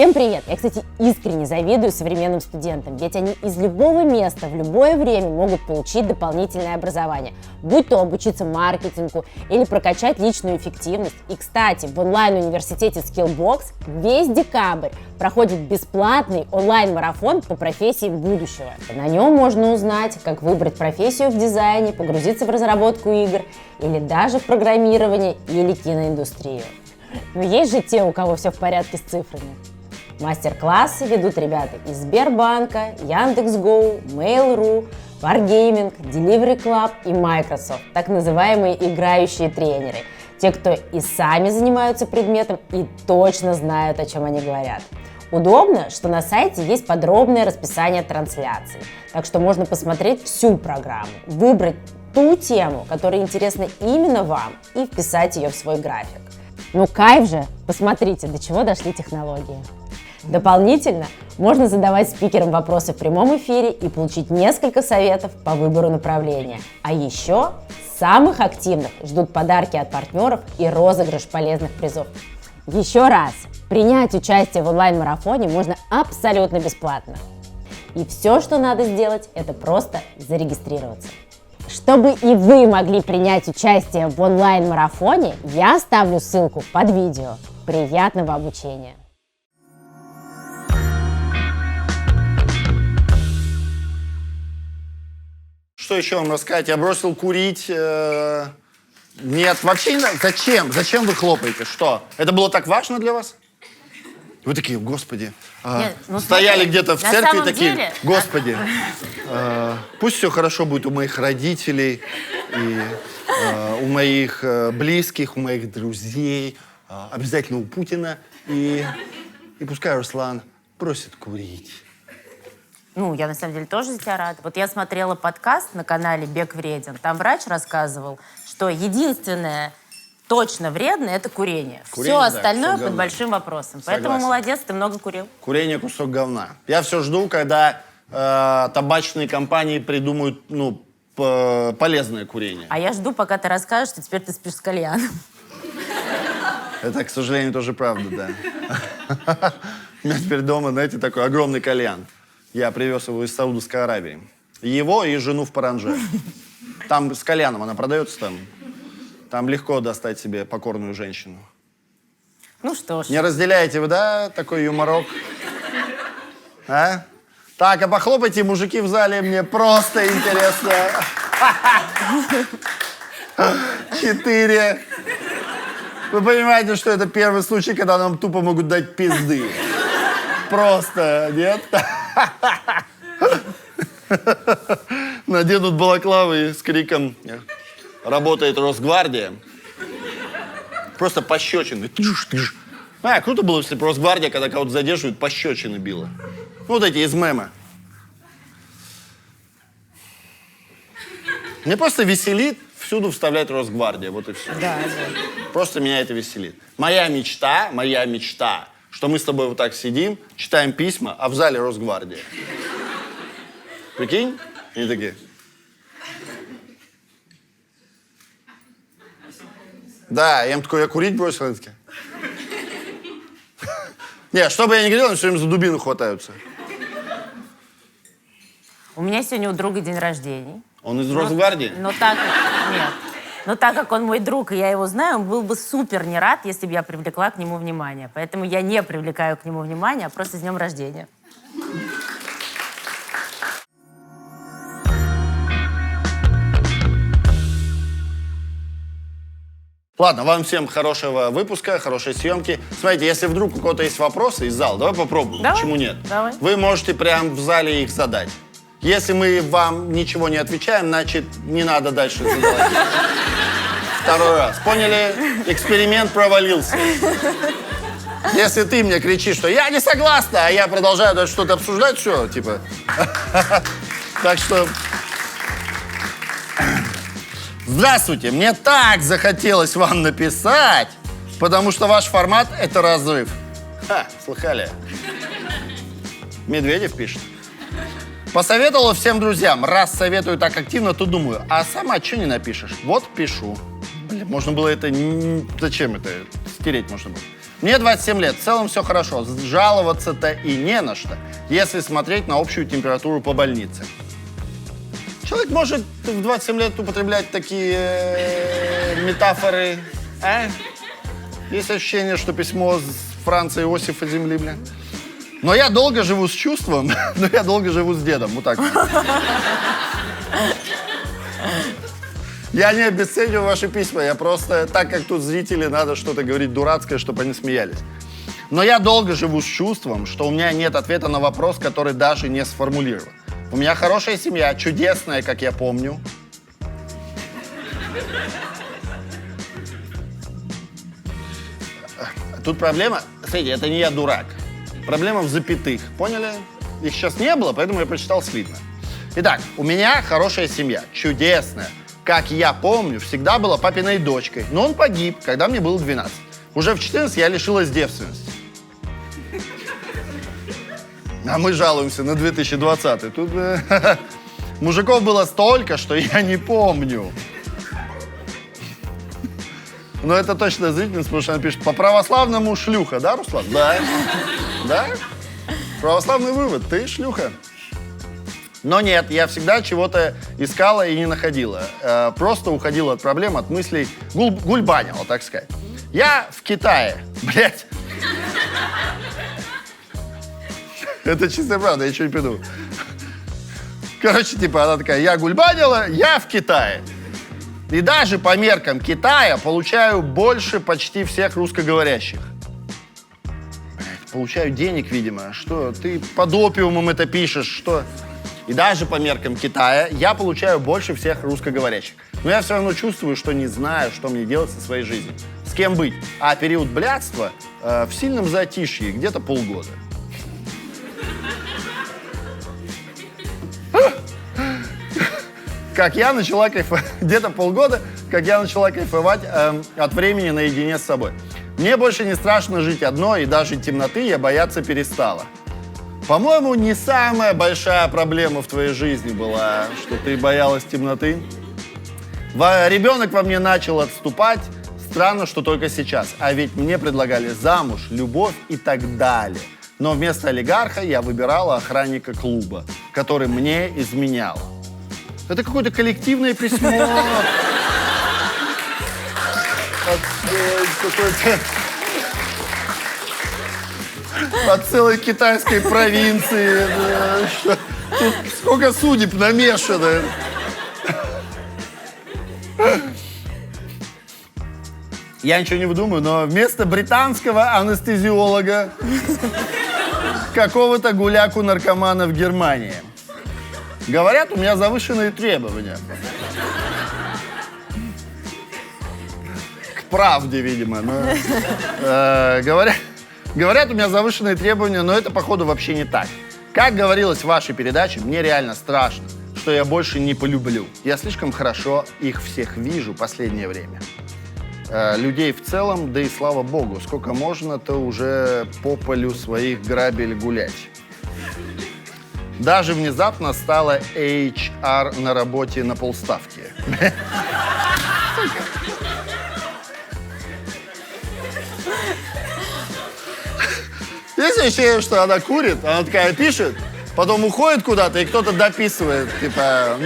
Всем привет! Я, кстати, искренне завидую современным студентам, ведь они из любого места в любое время могут получить дополнительное образование, будь то обучиться маркетингу или прокачать личную эффективность. И, кстати, в онлайн-университете Skillbox весь декабрь проходит бесплатный онлайн-марафон по профессиям будущего. На нем можно узнать, как выбрать профессию в дизайне, погрузиться в разработку игр или даже в программирование или киноиндустрию. Но есть же те, у кого все в порядке с цифрами. Мастер-классы ведут ребята из Сбербанка, Яндекс.Гоу, Mail.ru, Wargaming, Delivery Club и Microsoft, так называемые играющие тренеры. Те, кто и сами занимаются предметом и точно знают, о чем они говорят. Удобно, что на сайте есть подробное расписание трансляций, так что можно посмотреть всю программу, выбрать ту тему, которая интересна именно вам, и вписать ее в свой график. Ну кайф же! Посмотрите, до чего дошли технологии. Дополнительно можно задавать спикерам вопросы в прямом эфире и получить несколько советов по выбору направления. А еще самых активных ждут подарки от партнеров и розыгрыш полезных призов. Еще раз, принять участие в онлайн-марафоне можно абсолютно бесплатно. И все, что надо сделать, это просто зарегистрироваться. Чтобы и вы могли принять участие в онлайн-марафоне, я оставлю ссылку под видео. Приятного обучения! Что еще вам рассказать? Я бросил курить. Нет, вообще не надо. Зачем? Зачем вы хлопаете? Что? Это было так важно для вас? Вы такие, господи. Нет, ну, стояли смотри, где-то в на церкви самом такие, деле... господи, пусть все хорошо будет у моих родителей, и у моих близких, у моих друзей, обязательно у Путина, и пускай Руслан бросит курить. Ну, я на самом деле тоже за тебя рада. Вот я смотрела подкаст на канале «Бег вреден». Там врач рассказывал, что единственное точно вредное – это курение. Курение, все да, остальное кусок под говна. большим вопросом. Согласен. Поэтому молодец, ты много курил. Курение – кусок говна. Я все жду, когда табачные компании придумают, полезное курение. А я жду, пока ты расскажешь, что теперь ты спишь с кальяном. Это, к сожалению, тоже правда, да. У меня теперь дома, знаете, такой огромный кальян. Я привез его из Саудовской Аравии. Его и жену в Паранже. Там с кальяном она продается там. Там легко достать себе покорную женщину. Ну что ж. Не разделяете вы, да, такой юморок? А? Так, а похлопайте, мужики в зале, мне просто интересно. 4. Вы понимаете, что это первый случай, когда нам тупо могут дать пизды? Просто, нет? Наденут балаклавы с криком «Работает Росгвардия». Просто пощечины. Круто было, если бы Росгвардия, когда кого-то задерживают, пощечины била. Вот эти из мема. Мне просто веселит всюду вставлять Росгвардия. Вот и все. Да. Просто меня это веселит. Моя мечта, что мы с тобой вот так сидим, читаем письма, а в зале Росгвардия. Прикинь? Они такие. Да, я им такой, я курить бросил, они такие. Не, что бы я ни говорил, они все время за дубину хватаются. У меня сегодня у друга день рождения. Он из Росгвардии? Но так как он мой друг, и я его знаю, он был бы супер не рад, если бы я привлекла к нему внимание. Поэтому я не привлекаю к нему внимания, а просто с днем рождения. Ладно, вам всем хорошего выпуска, хорошей съемки. Смотрите, если вдруг у кого-то есть вопросы из зала, давай попробуем. Давай. Почему нет? Давай. Вы можете прямо в зале их задать. Если мы вам ничего не отвечаем, значит, не надо дальше задавать. Второй раз. Поняли? Эксперимент провалился. Если ты мне кричишь, что я не согласна, а я продолжаю дальше что-то обсуждать, все, типа. Так что... Здравствуйте, мне так захотелось вам написать, потому что ваш формат – это разрыв. Слыхали? Медведев пишет. Посоветовала всем друзьям. Раз советую так активно, то думаю, а сама что не напишешь? Вот пишу. Блин, можно было это... Зачем это? Стереть можно было. Мне 27 лет, в целом все хорошо. Жаловаться-то и не на что, если смотреть на общую температуру по больнице. Человек может в 27 лет употреблять такие метафоры, а? Есть ощущение, что письмо с Франца Иосифа земли, бля. Но я долго живу с чувством, но я долго живу с дедом. Вот так. Я не обесцениваю ваши письма, я просто, так как тут зрители, надо что-то говорить дурацкое, чтобы они смеялись. Но я долго живу с чувством, что у меня нет ответа на вопрос, который даже не сформулирован. У меня хорошая семья, чудесная, как я помню. Тут проблема, смотрите, это не я дурак. Проблема в запятых, поняли? Их сейчас не было, поэтому я прочитал слитно. Итак, у меня хорошая семья, чудесная. Как я помню, всегда была папиной дочкой. Но он погиб, когда мне было 12. Уже в 14 я лишилась девственности. А мы жалуемся на 2020. Тут мужиков было столько, что я не помню. Но это точно зрительница, потому что она пишет: по православному шлюха, да, Руслан? Да. Да? Православный вывод, ты шлюха. Но нет, я всегда чего-то искала и не находила. Просто уходила от проблем, от мыслей, гульбанила, так сказать. Я в Китае, блядь. Это чистая правда, я ничего не придумал. Короче, типа, она такая: я гульбанила, я в Китае. И даже по меркам Китая получаю больше почти всех русскоговорящих. Блядь, получаю денег, видимо. Что, ты под опиумом это пишешь, что... И даже по меркам Китая я получаю больше всех русскоговорящих. Но я все равно чувствую, что не знаю, что мне делать со своей жизнью. С кем быть. А период блядства в сильном затишье, где-то полгода. Как я начала кайфовать, где-то полгода, как я начала кайфовать от времени наедине с собой. Мне больше не страшно жить одной, и даже темноты я бояться перестала. По-моему, не самая большая проблема в твоей жизни была, что ты боялась темноты. Ребенок во мне начал отступать. Странно, что только сейчас. А ведь мне предлагали замуж, любовь и так далее. Но вместо олигарха я выбирала охранника клуба, который мне изменял. Это какое-то коллективное письмо. От целой китайской провинции. Тут сколько судеб намешано. Я ничего не выдумаю, но вместо британского анестезиолога какого-то гуляку-наркомана в Германии. Говорят, у меня завышенные требования. К правде, видимо. Но, говорят, у меня завышенные требования, но это, походу, вообще не так. Как говорилось в вашей передаче, мне реально страшно, что я больше не полюблю. Я слишком хорошо их всех вижу последнее время. Людей в целом, да и слава богу, сколько можно-то уже по полю своих грабель гулять. Даже внезапно стала HR на работе на полставки. Есть ощущение, что она курит, она такая пишет, потом уходит куда-то, и кто-то дописывает, типа,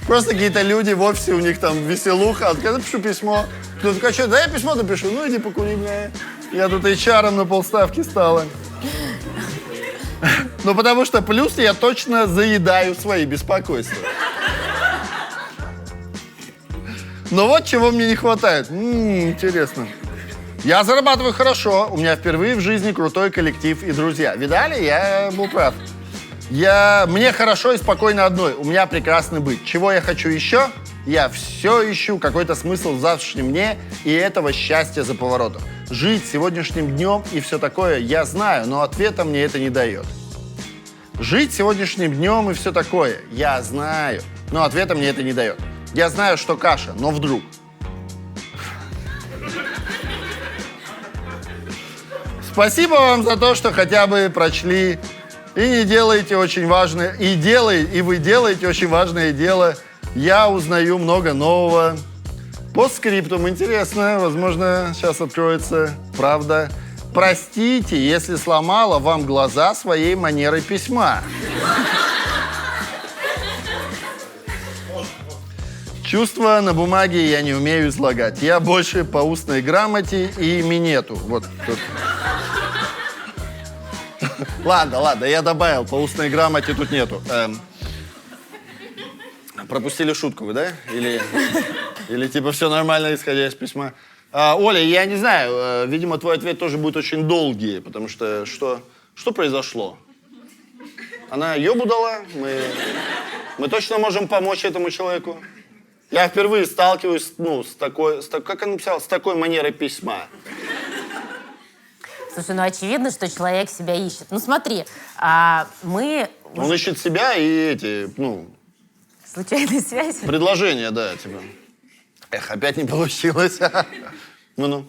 просто какие-то люди в офисе, у них там веселуха, а я напишу письмо. Кто-то такой: что, да я письмо напишу, иди покури, бля. Я тут HR на полставки стала. Ну, потому что плюс я точно заедаю свои беспокойства. Но вот чего мне не хватает. Интересно. Я зарабатываю хорошо, у меня впервые в жизни крутой коллектив и друзья. Видали? Я был прав. Мне хорошо и спокойно одной, у меня прекрасный быт. Чего я хочу еще? Я все ищу какой-то смысл в завтрашнем дне и этого счастья за поворотом. Жить сегодняшним днем и все такое я знаю, но ответа мне это не дает. Жить сегодняшним днем и все такое я знаю, но ответа мне это не дает. Я знаю, что каша, но вдруг. Спасибо вам за то, что хотя бы прочли и не делаете очень важное, и вы делаете очень важное дело. Я узнаю много нового. Постскриптум, интересно, возможно, сейчас откроется правда. Простите, если сломала вам глаза своей манерой письма. Чувства на бумаге я не умею излагать. Я больше по устной грамоте и минету. Вот тут. Ладно, я добавил, по устной грамоте тут нету. Пропустили шутку вы, да? Или типа все нормально, исходя из письма? Оля, я не знаю, видимо, твой ответ тоже будет очень долгий, потому что что произошло? Она ёбу дала? Мы точно можем помочь этому человеку? Я впервые сталкиваюсь, как он написал, с такой манерой письма. Слушай, очевидно, что человек себя ищет. Ну, смотри, мы... Он ищет себя и Случайные связи? предложения, да, типа. Эх, опять не получилось. Ну-ну.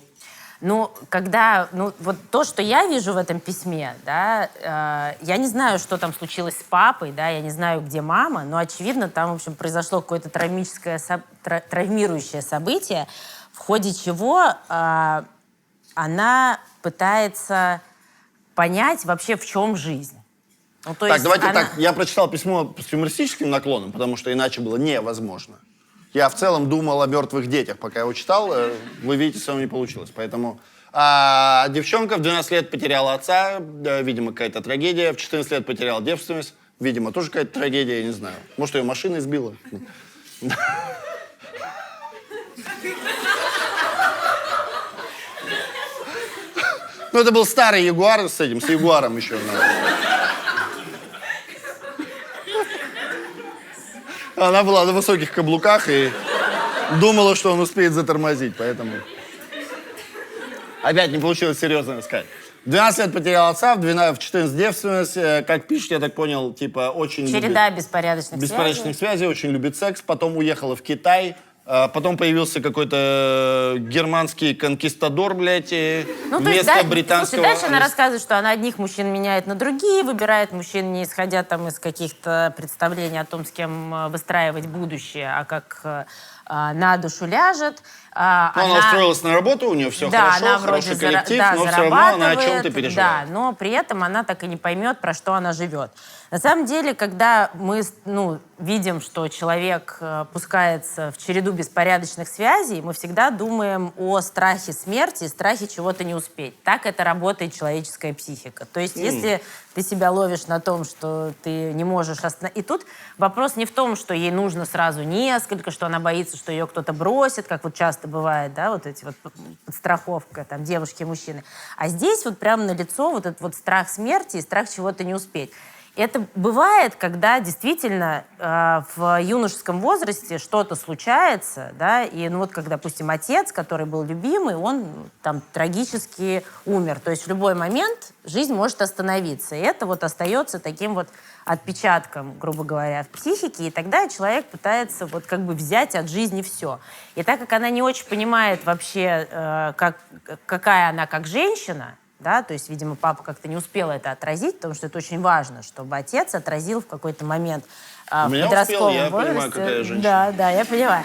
Вот то, что я вижу в этом письме, да, я не знаю, что там случилось с папой, да, я не знаю, где мама, но, очевидно, там, в общем, произошло какое-то травмирующее событие, в ходе чего она пытается понять вообще, в чем жизнь. Давайте так, я прочитал письмо с юмористическим наклоном, потому что иначе было невозможно. Я в целом думал о мертвых детях, пока я его читал. Вы видите, все не получилось. Поэтому девчонка в 12 лет потеряла отца, видимо, какая-то трагедия. В 14 лет потеряла девственность, видимо, тоже какая-то трагедия, я не знаю. Может, ее машина избила? Это был старый Ягуар с Ягуаром еще. Она была на высоких каблуках и думала, что он успеет затормозить, поэтому... Опять не получилось серьезно сказать. В 12 лет потерял отца, в 14 девственность. Как пишет, я так понял, типа очень... Череда беспорядочных связей, очень любит секс. Потом уехала в Китай. Потом появился какой-то германский конкистадор, блядь, вместо британского... Слушай, дальше она рассказывает, что она одних мужчин меняет на другие, выбирает мужчин не исходя там из каких-то представлений о том, с кем выстраивать будущее, а как на душу ляжет. Она устроилась на работу, у нее все хорошо, хороший коллектив, но все равно она о чем-то переживает. Да, но при этом она так и не поймет, про что она живет. На самом деле, когда мы видим, что человек пускается в череду беспорядочных связей, мы всегда думаем о страхе смерти и страхе чего-то не успеть. Так это работает человеческая психика. То есть, если ты себя ловишь на том, что ты не можешь остановить... И тут вопрос не в том, что ей нужно сразу несколько, что она боится, что ее кто-то бросит, как вот часто бывает, да, вот эти вот подстраховка, там, девушки и мужчины. А здесь вот прямо налицо вот этот вот страх смерти и страх чего-то не успеть. Это бывает, когда действительно в юношеском возрасте что-то случается, да, и как, допустим, отец, который был любимый, он там трагически умер. То есть в любой момент жизнь может остановиться. И это вот остается таким вот отпечатком, грубо говоря, в психике, и тогда человек пытается вот как бы взять от жизни все. И так как она не очень понимает вообще, какая она как женщина, да, то есть, видимо, папа как-то не успел это отразить, потому что это очень важно, чтобы отец отразил в какой-то момент в подростковом возрасте. Понимаю, какая женщина. Да, я понимаю.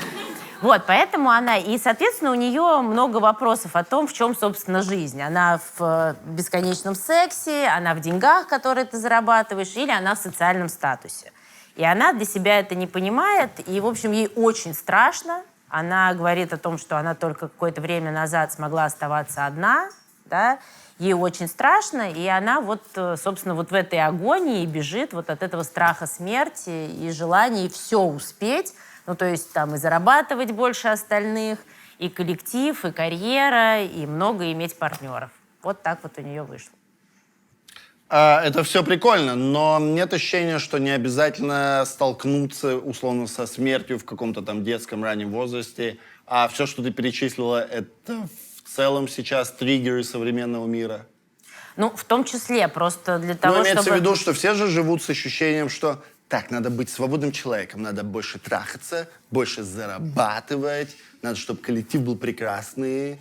Вот, поэтому она... И, соответственно, у нее много вопросов о том, в чем, собственно, жизнь. Она в бесконечном сексе, она в деньгах, которые ты зарабатываешь, или она в социальном статусе. И она для себя это не понимает, и, в общем, ей очень страшно. Она говорит о том, что она только какое-то время назад смогла оставаться одна, да, ей очень страшно, и она вот, собственно, вот в этой агонии бежит вот от этого страха смерти и желания все успеть, то есть там и зарабатывать больше остальных, и коллектив, и карьера, и много иметь партнеров. Вот так вот у нее вышло. Это все прикольно, но нет ощущения, что не обязательно столкнуться, условно, со смертью в каком-то там детском раннем возрасте, а все, что ты перечислила, это в целом сейчас триггеры современного мира. В том числе, просто для того, имеется чтобы... в виду, что все же живут с ощущением, что так, надо быть свободным человеком, надо больше трахаться, больше зарабатывать, надо, чтобы коллектив был прекрасный,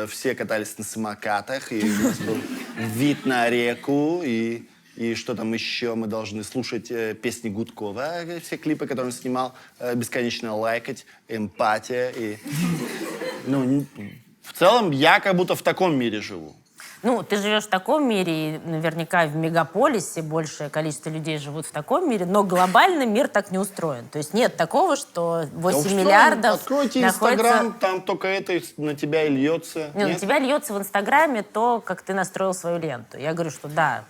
все катались на самокатах, и у нас был вид на реку, и И что там еще? Мы должны слушать песни Гудкова, все клипы, которые он снимал, бесконечно лайкать, эмпатия. И... Ну, в целом, я как будто в таком мире живу. Ну, ты живешь в таком мире, и наверняка в мегаполисе большее количество людей живут в таком мире, но глобально мир так не устроен. То есть нет такого, что 8 миллиардов Откройте находится... Инстаграм, там только это на тебя и льется. Не, на тебя льется в Инстаграме то, как ты настроил свою ленту. Я говорю, что да.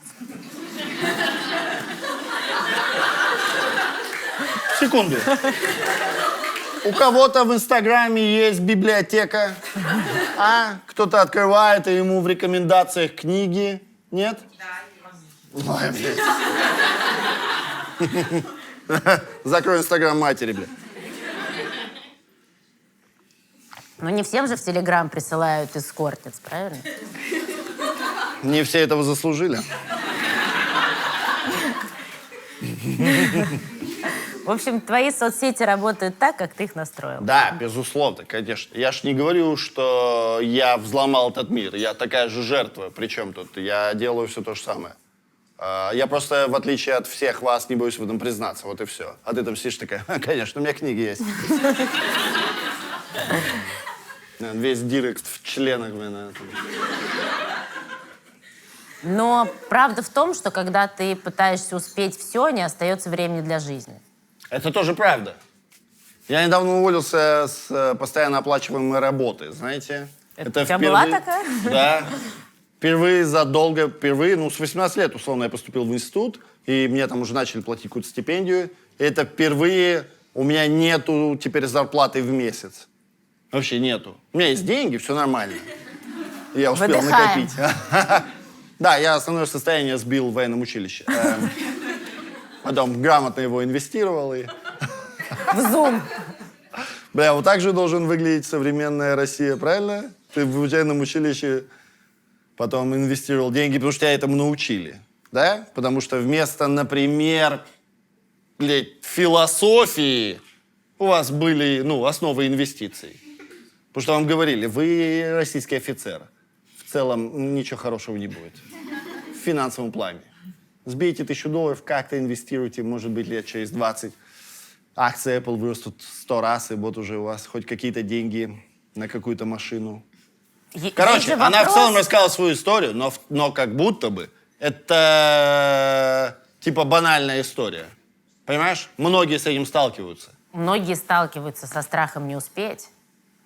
Секунду. У кого-то в Инстаграме есть библиотека, а кто-то открывает, и ему в рекомендациях книги. Нет? Да. Ой, блядь. Закрой Инстаграм матери, блядь. Но не всем же в Телеграм присылают эскортниц, правильно? Не все этого заслужили. В общем, твои соцсети работают так, как ты их настроил. Да, безусловно, конечно. Я ж не говорю, что я взломал этот мир. Я такая же жертва. Причем тут? Я делаю все то же самое. Я просто, в отличие от всех вас, не боюсь в этом признаться. Вот и все. А ты там сидишь такая, конечно, у меня книги есть. Весь директ в членах. Но правда в том, что когда ты пытаешься успеть все, не остается времени для жизни. Это тоже правда. Я недавно уволился с постоянно оплачиваемой работы, знаете. Это у тебя была такая? Да. Впервые, ну, с 18 лет, условно, я поступил в институт, и мне там уже начали платить какую-то стипендию. И это впервые у меня нету теперь зарплаты в месяц. Вообще нету. У меня есть деньги, все нормально. Я успел Выдыхаем. накопить. Да, я основное состояние сбил в военном училище. Потом грамотно его инвестировал. И... В Zoom. Бля, вот так же должен выглядеть современная Россия, правильно? Ты в военном училище потом инвестировал деньги, потому что тебя этому научили. Да? Потому что вместо, например, философии у вас были, основы инвестиций. Потому что вам говорили, вы российский офицер. В целом ничего хорошего не будет. В финансовом плане. Сбейте $1000, как-то инвестируйте, может быть, лет через 20. Акции Apple вырастут 100 раз, и вот уже у вас хоть какие-то деньги на какую-то машину. Короче, она в целом рассказала свою историю, но как будто бы это типа банальная история. Понимаешь? Многие с этим сталкиваются. Многие сталкиваются со страхом не успеть.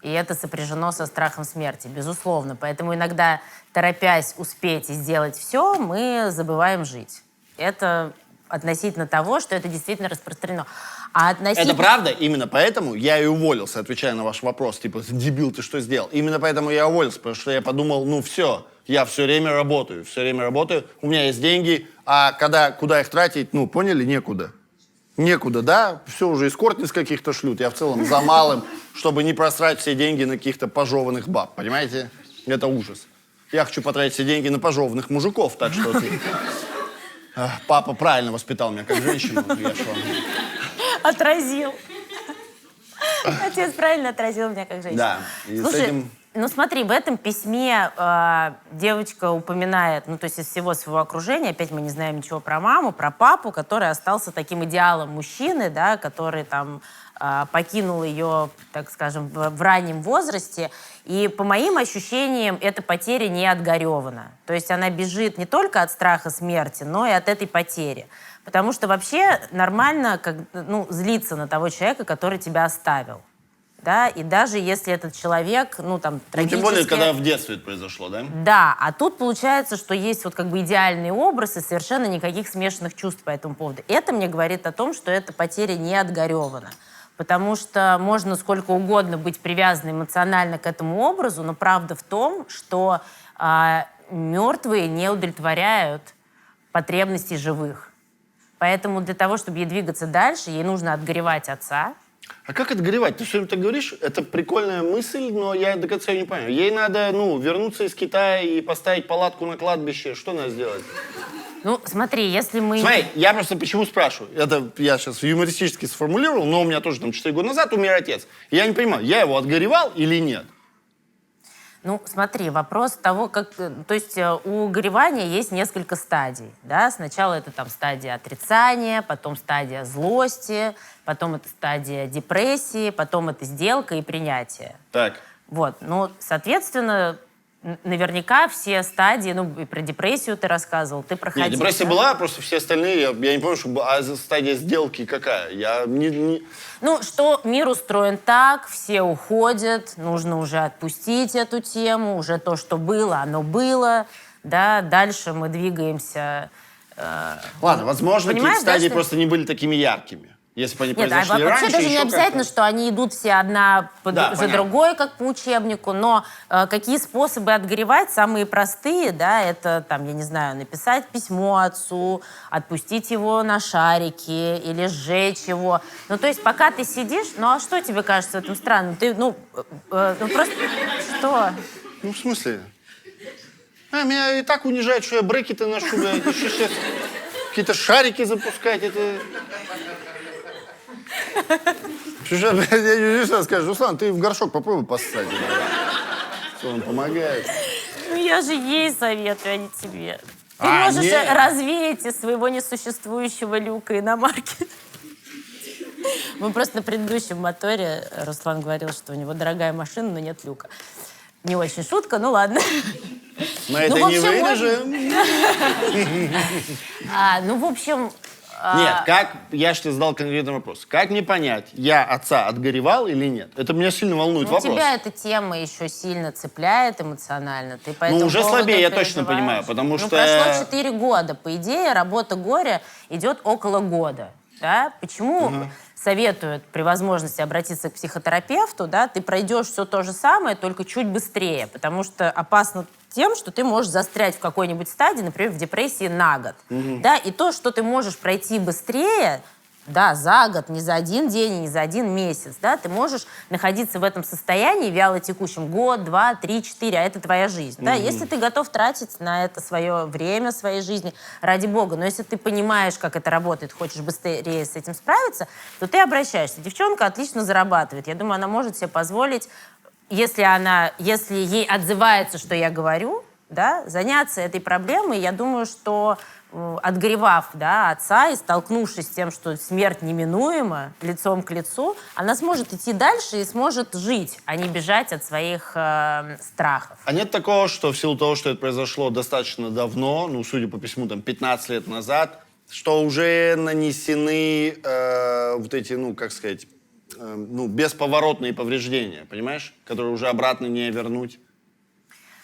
И это сопряжено со страхом смерти, безусловно. Поэтому иногда, торопясь успеть и сделать все, мы забываем жить. Это относительно того, что это действительно распространено. А относительно... Это правда? Именно поэтому я и уволился, отвечая на ваш вопрос. Типа, дебил, ты что сделал? Именно поэтому я уволился, потому что я подумал, все, я все время работаю, у меня есть деньги, а куда их тратить, поняли, некуда. Некуда, да? Все уже эскортниц каких-то шлют. Я в целом за малым, чтобы не просрать все деньги на каких-то пожеванных баб. Понимаете? Это ужас. Я хочу потратить все деньги на пожеванных мужиков, так что... Папа правильно воспитал меня как женщину. Отразил. Отец правильно отразил меня как женщину. Да. И слушай, с этим... смотри, в этом письме девочка упоминает, то есть из всего своего окружения, опять мы не знаем ничего про маму, про папу, который остался таким идеалом мужчины, да, который там покинул ее, так скажем, в раннем возрасте. И по моим ощущениям, эта потеря не отгоревана. То есть она бежит не только от страха смерти, но и от этой потери. Потому что вообще нормально злиться на того человека, который тебя оставил. Да? И даже если этот человек, трагически... тем более, когда в детстве это произошло, да? Да, а тут получается, что есть идеальный образ и совершенно никаких смешанных чувств по этому поводу. Это мне говорит о том, что эта потеря не отгоревана. Потому что можно сколько угодно быть привязанным эмоционально к этому образу, но правда в том, что мертвые не удовлетворяют потребностей живых. Поэтому для того, чтобы ей двигаться дальше, ей нужно отгоревать отца. А как отгоревать? Ты все время так говоришь, это прикольная мысль, но я до конца ее не понимаю. Ей надо, вернуться из Китая и поставить палатку на кладбище. Что надо сделать? Смотри, если мы... Смотри, я просто почему спрашиваю? Это я сейчас юмористически сформулировал, но у меня тоже 4 года назад умер отец. И я не понимаю, я его отгоревал или нет? Ну, смотри, вопрос того, как... То есть у горевания есть несколько стадий, да? Сначала это там стадия отрицания, потом стадия злости, потом это стадия депрессии, потом это сделка и принятие. Так. Вот, ну, соответственно, наверняка все стадии, ну, и про депрессию ты рассказывал, ты проходил. Нет, депрессия да? была, просто все остальные, я не помню, что стадия сделки какая. Я не... Ну, что мир устроен так, все уходят, нужно уже отпустить эту тему, уже то, что было, оно было, да, дальше мы двигаемся. Ладно, возможно, Понимаешь, какие-то стадии да, что... просто не были такими яркими. Если бы они Нет, произошли вообще раньше, даже не еще обязательно, как-то. что они идут все одна за понятно. другой, как по учебнику, но какие способы отгоревать, самые простые, да, это, там, я не знаю, написать письмо отцу, отпустить его на шарики или сжечь его. Ну, то есть, пока ты сидишь, ну, а что тебе кажется в этом странным? Ты, ну просто, что? Ну, в смысле? Меня и так унижают, что я брекеты ношу, блядь, еще сейчас какие-то шарики запускать, это... Слушай, я сейчас скажу, Руслан, ты в горшок попробуй поссать. Что он помогает. Ну, я же ей советую, а не тебе. Ты А, можешь нет. развеять из своего несуществующего люка иномарки. Мы просто на предыдущем моторе Руслан говорил, что у него дорогая машина, но нет люка. Не очень шутка, ну ладно. Мы это в не общем, вырежем. Ну, в общем... Нет, как, я же тебе задал конкретный вопрос. Как мне понять, я отца отгоревал или нет? Это меня сильно волнует вопрос. Тебя эта тема еще сильно цепляет эмоционально. Ты по Ну, этому уже поводу слабее, я точно переживаешь. понимаю, потому что... прошло 4 года. По идее, работа горя идет около года. Да? Почему советуют при возможности обратиться к психотерапевту, да, ты пройдешь все то же самое, только чуть быстрее, потому что опасно тем, что ты можешь застрять в какой-нибудь стадии, например, в депрессии на год. Да? И то, что ты можешь пройти быстрее, да, за год, не за один день, не за один месяц, да, ты можешь находиться в этом состоянии вяло текущем год, 2, 3, 4, а это твоя жизнь, да, если ты готов тратить на это свое время своей жизни, ради бога, но если ты понимаешь, как это работает, хочешь быстрее с этим справиться, то ты обращаешься. Девчонка отлично зарабатывает, я думаю, она может себе позволить, если ей отзывается, что я говорю, да, заняться этой проблемой, я думаю, что отгоревав, да, отца и столкнувшись с тем, что смерть неминуема, лицом к лицу, она сможет идти дальше и сможет жить, а не бежать от своих страхов. А нет такого, что в силу того, что это произошло достаточно давно, ну, судя по письму, там, 15 лет назад, что уже нанесены вот эти, ну, как сказать, бесповоротные повреждения, понимаешь? Которые уже обратно не вернуть.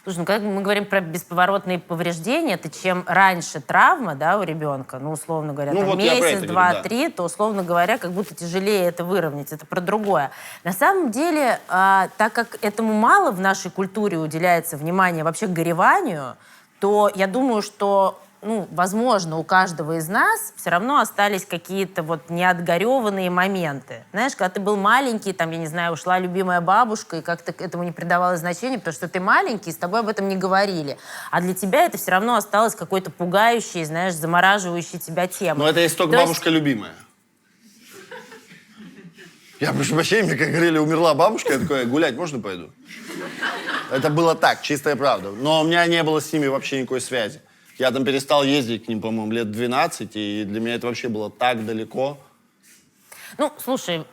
Слушай, ну когда мы говорим про бесповоротные повреждения, это чем раньше травма, да, у ребенка, ну, условно говоря, там, вот я про месяц, это два, говорю, да. 3, то, условно говоря, как будто тяжелее это выровнять. Это про другое. На самом деле, так как этому мало в нашей культуре уделяется внимание вообще к гореванию, то я думаю, что, ну, возможно, у каждого из нас все равно остались какие-то вот неотгореванные моменты. Знаешь, когда ты был маленький, там, я не знаю, ушла любимая бабушка, и как-то к этому не придавалось значения, потому что ты маленький, и с тобой об этом не говорили. А для тебя это все равно осталось какой-то пугающей, знаешь, замораживающей тебя темой. Но это есть только То есть- бабушка любимая. Я прошу прощения, мне как говорили, умерла бабушка, я такой, гулять можно пойду? Это было так, чистая правда. Но у меня не было с ними вообще никакой связи. Я там перестал ездить к ним, по-моему, лет 12, и для меня это вообще было так далеко. Ну, слушай,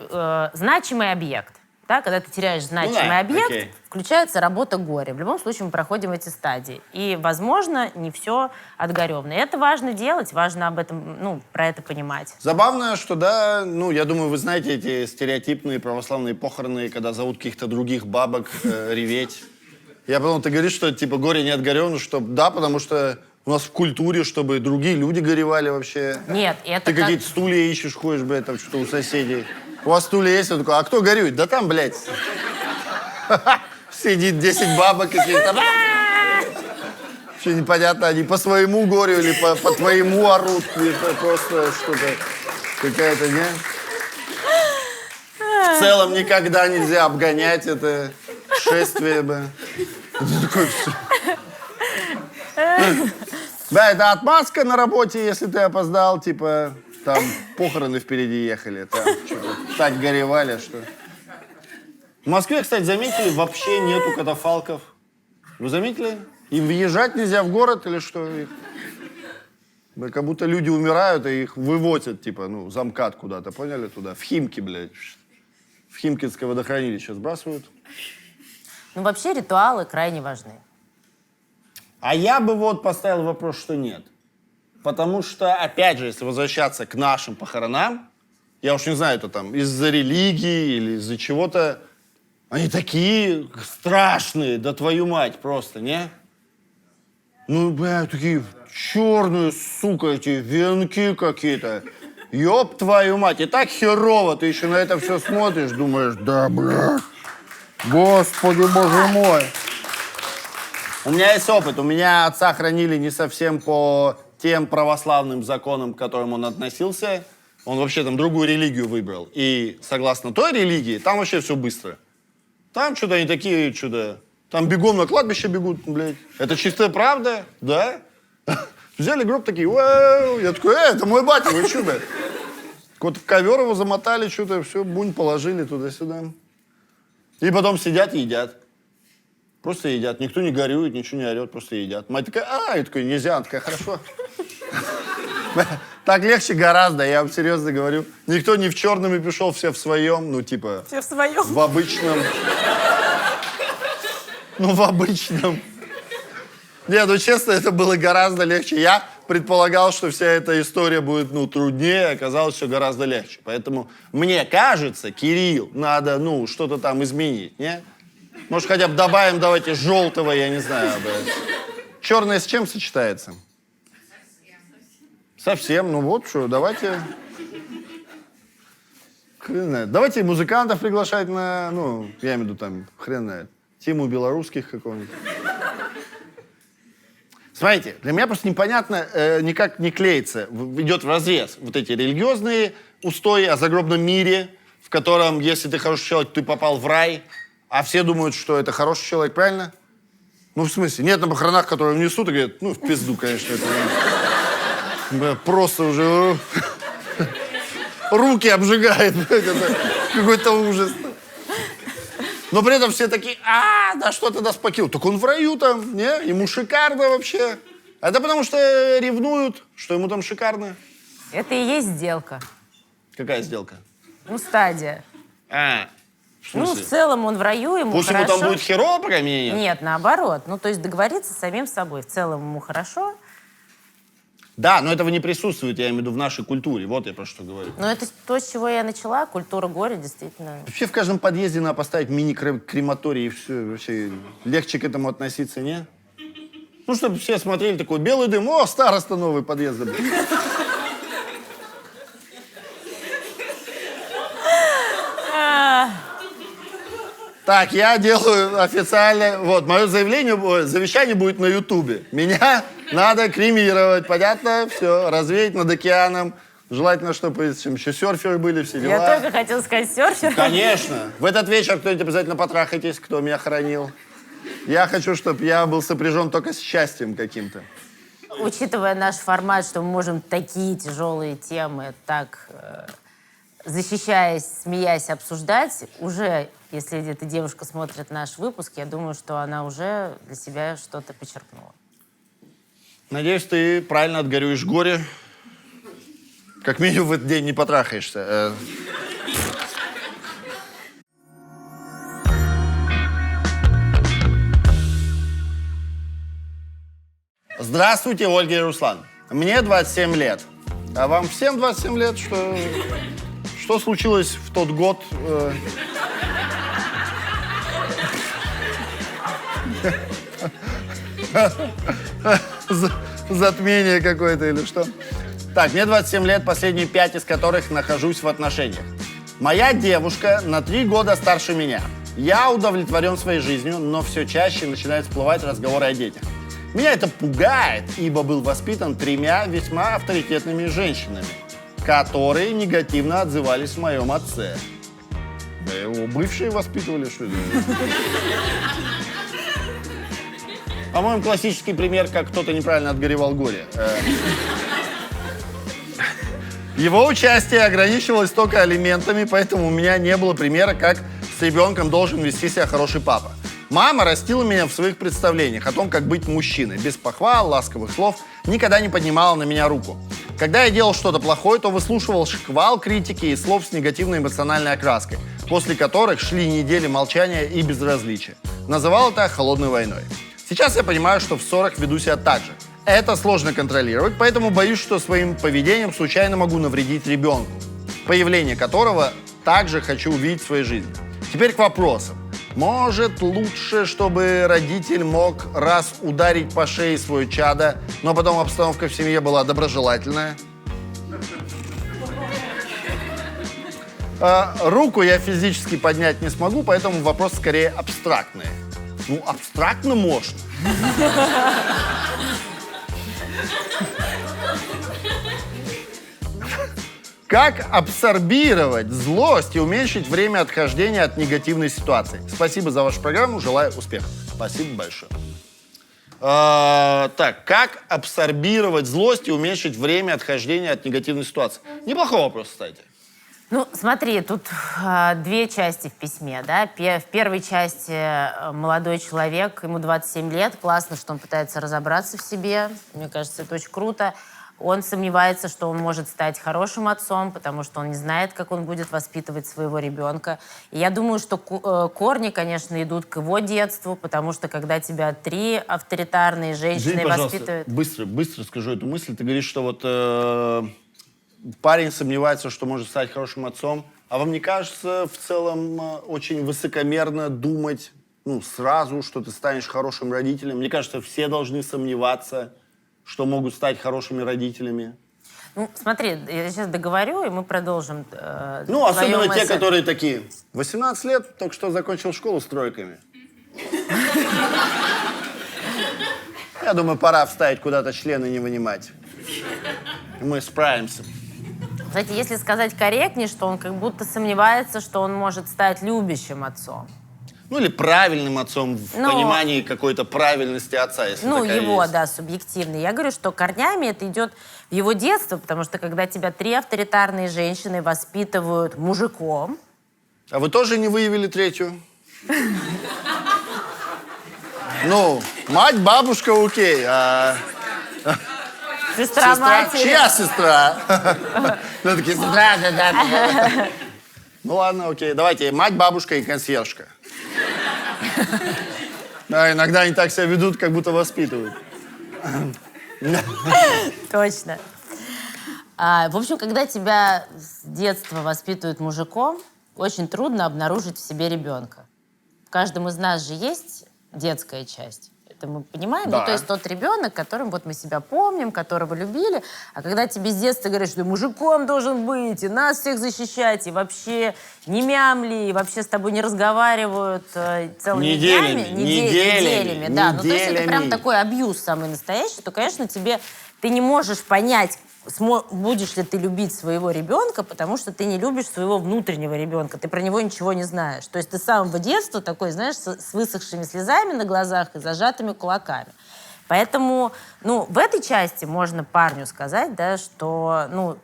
значимый объект. Да, когда ты теряешь значимый да, объект, окей. включается работа горя. В любом случае мы проходим эти стадии. И, возможно, не все отгоревно. И это важно делать, важно об этом, ну, про это понимать. Забавно, что, да, ну, я думаю, вы знаете эти стереотипные православные похороны, когда зовут каких-то других бабок реветь. Я подумал, ты говоришь, что, типа, горе не отгоревно, что да, потому что у нас в культуре, чтобы другие люди горевали вообще. Нет, это Ты как... какие-то стулья ищешь, ходишь, блядь, там что-то у соседей. У вас стулья есть? Я такой, а кто горюет? Да там, блядь, сидит 10 бабок каких-то. Вообще непонятно, они по своему горю или по твоему орут. Это просто что-то, какая-то, не? В целом никогда нельзя обгонять это шествие бы. Ты такой, всё. Да, это отмазка на работе, если ты опоздал, типа, там похороны впереди ехали, там что-то так горевали, что... В Москве, кстати, заметили, вообще нету катафалков. Вы заметили? Им въезжать нельзя в город или что? Как будто люди умирают, и их вывозят, типа, ну, за МКАД куда-то, поняли, туда? В Химки, блядь. В Химкинское водохранилище сбрасывают. Ну, вообще ритуалы крайне важны. А я бы вот поставил вопрос, что нет. Потому что, опять же, если возвращаться к нашим похоронам, я уж не знаю, это там из-за религии или из-за чего-то, они такие страшные, да твою мать просто, не? Ну, бля, такие черные, сука, эти венки какие-то. Ёб твою мать, и так херово, ты еще на это все смотришь, думаешь, да, бля, господи, боже мой. У меня есть опыт, у меня отца хранили не совсем по тем православным законам, к которым он относился. Он вообще там другую религию выбрал. И согласно той религии, там вообще все быстро. Там что-то они такие, что-то... Там бегом на кладбище бегут, блядь. Это чистая правда, да? Взяли гроб такие, вау. Я такой, это мой батя, вы что, блядь? Вот в ковер его замотали, что-то, все, бунь положили туда-сюда. И потом сидят и едят. Просто едят. Никто не горюет, ничего не орет, просто едят. Мать такая, я такой, нельзя. Она такая, хорошо. Так легче гораздо, я вам серьезно говорю. Никто не в черном и пришел, все в своем, ну, типа... Все в своем. В обычном. Ну, в обычном. Не, ну, честно, это было гораздо легче. Я предполагал, что вся эта история будет, ну, труднее, оказалось все гораздо легче. Поэтому, мне кажется, Кирилл, надо, ну, что-то там изменить, не? Может, хотя бы добавим, давайте, желтого, я не знаю. Черное с чем сочетается? Совсем. Ну вот что, давайте... Хрен знает. Давайте музыкантов приглашать на... Ну, я имею в виду там, хрен знает. Тиму белорусских какого-нибудь. Смотрите, для меня просто непонятно, никак не клеится. Идет вразрез вот эти религиозные устои о загробном мире, в котором, если ты хороший человек, ты попал в рай, а все думают, что это хороший человек, правильно? Ну, в смысле, нет на похоронах, которые внесут, и говорят, ну, в пизду, конечно, это просто уже руки обжигает, какой-то ужас. Но при этом все такие, да что ты нас покинул? Так он в раю там, не? Ему шикарно вообще. Это потому что ревнуют, что ему там шикарно. Это и есть сделка. Какая сделка? Ну, стадия. В смысле? Ну, в целом он в раю, ему Пусть хорошо. ему там будет херово, пока меня нет? Нет, наоборот. Ну, то есть договориться с самим собой. В целом ему хорошо. Да, но этого не присутствует, я имею в виду, в нашей культуре. Вот я про что говорю. Но это то, с чего я начала. Культура горя, действительно. Вообще в каждом подъезде надо поставить мини-крематорий, и все. Вообще легче к этому относиться, не? Ну, чтобы все смотрели, такой белый дым, староста новый подъезд. Так, я делаю официально, вот, мое завещание будет на Ютубе. Меня надо кремировать, понятно? Все, развеять над океаном. Желательно, чтобы еще серферы были, все дела. Я только хотела сказать серфер. Конечно. В этот вечер кто-нибудь обязательно потрахайтесь, кто меня хоронил. Я хочу, чтобы я был сопряжен только с счастьем каким-то. Учитывая наш формат, что мы можем такие тяжелые темы так, защищаясь, смеясь, обсуждать, уже, если эта девушка смотрит наш выпуск, я думаю, что она уже для себя что-то почерпнула. Надеюсь, ты правильно отгорюешь горе. Как минимум в этот день не потрахаешься. Здравствуйте, Ольга и Руслан. Мне 27 лет. А вам всем 27 лет? Что случилось в тот год? Затмение какое-то или что? Так, мне 27 лет, последние 5 из которых нахожусь в отношениях. Моя девушка на 3 года старше меня. Я удовлетворен своей жизнью, но все чаще начинают всплывать разговоры о детях. Меня это пугает, ибо был воспитан 3 весьма авторитетными женщинами, которые негативно отзывались о моем отце. Да его бывшие воспитывали, что ли? По-моему, классический пример, как кто-то неправильно отгоревал горе. Его участие ограничивалось только алиментами, поэтому у меня не было примера, как с ребенком должен вести себя хороший папа. Мама растила меня в своих представлениях о том, как быть мужчиной. Без похвал, ласковых слов, никогда не поднимала на меня руку. Когда я делал что-то плохое, то выслушивал шквал критики и слов с негативной эмоциональной окраской, после которых шли недели молчания и безразличия. Называл это холодной войной. Сейчас я понимаю, что в ссорах веду себя так же. Это сложно контролировать, поэтому боюсь, что своим поведением случайно могу навредить ребенку, появление которого также хочу увидеть в своей жизни. Теперь к вопросам. Может, лучше, чтобы родитель мог раз ударить по шее свое чадо, но потом обстановка в семье была доброжелательная? Руку я физически поднять не смогу, поэтому вопрос скорее абстрактный. Ну, абстрактно можно. Как абсорбировать злость и уменьшить время отхождения от негативной ситуации? Спасибо за вашу программу, желаю успехов. Спасибо большое. Так, как абсорбировать злость и уменьшить время отхождения от негативной ситуации? Неплохой вопрос, кстати. Ну, смотри, тут две части в письме, да. В первой части молодой человек, ему 27 лет, классно, что он пытается разобраться в себе, мне кажется, это очень круто. Он сомневается, что он может стать хорошим отцом, потому что он не знает, как он будет воспитывать своего ребенка. И я думаю, что корни, конечно, идут к его детству, потому что когда тебя 3 авторитарные женщины воспитывают... Быстро скажу эту мысль. Ты говоришь, что вот парень сомневается, что может стать хорошим отцом. А вам не кажется в целом очень высокомерно думать сразу, что ты станешь хорошим родителем? Мне кажется, все должны сомневаться, что могут стать хорошими родителями. Ну, смотри, я сейчас договорю, и мы продолжим. Особенно те, которые такие. 18 лет, только что закончил школу с тройками. Я думаю, пора вставить куда-то члены и не вынимать. Мы справимся. Кстати, если сказать корректнее, что он как будто сомневается, что он может стать любящим отцом. Ну, или правильным отцом в понимании какой-то правильности отца, если такая его, есть. да, субъективный. Я говорю, что корнями это идет в его детство, потому что когда тебя 3 авторитарные женщины воспитывают мужиком... А вы тоже не выявили 3-ю? Ну, мать, бабушка, окей, а... Сестра матери. Чья сестра? Ну, такие, сестра, да. Ну, ладно, окей, давайте, мать, бабушка и консьержка. Да, иногда они так себя ведут, как будто воспитывают. Точно. В общем, когда тебя с детства воспитывают мужиком, очень трудно обнаружить в себе ребенка. В каждом из нас же есть детская часть. Это мы понимаем? Да. Ну, то есть тот ребенок, которым вот мы себя помним, которого любили. А когда тебе с детства говорят, что ты мужиком должен быть, и нас всех защищать, и вообще не мямли, и вообще с тобой не разговаривают целыми неделями. неделями. Да, ну то есть это прям такой абьюз самый настоящий, то, конечно, ты не можешь понять, будешь ли ты любить своего ребенка, потому что ты не любишь своего внутреннего ребенка, ты про него ничего не знаешь. То есть ты с самого детства такой, знаешь, с высохшими слезами на глазах и зажатыми кулаками. Поэтому, в этой части можно парню сказать, да, что,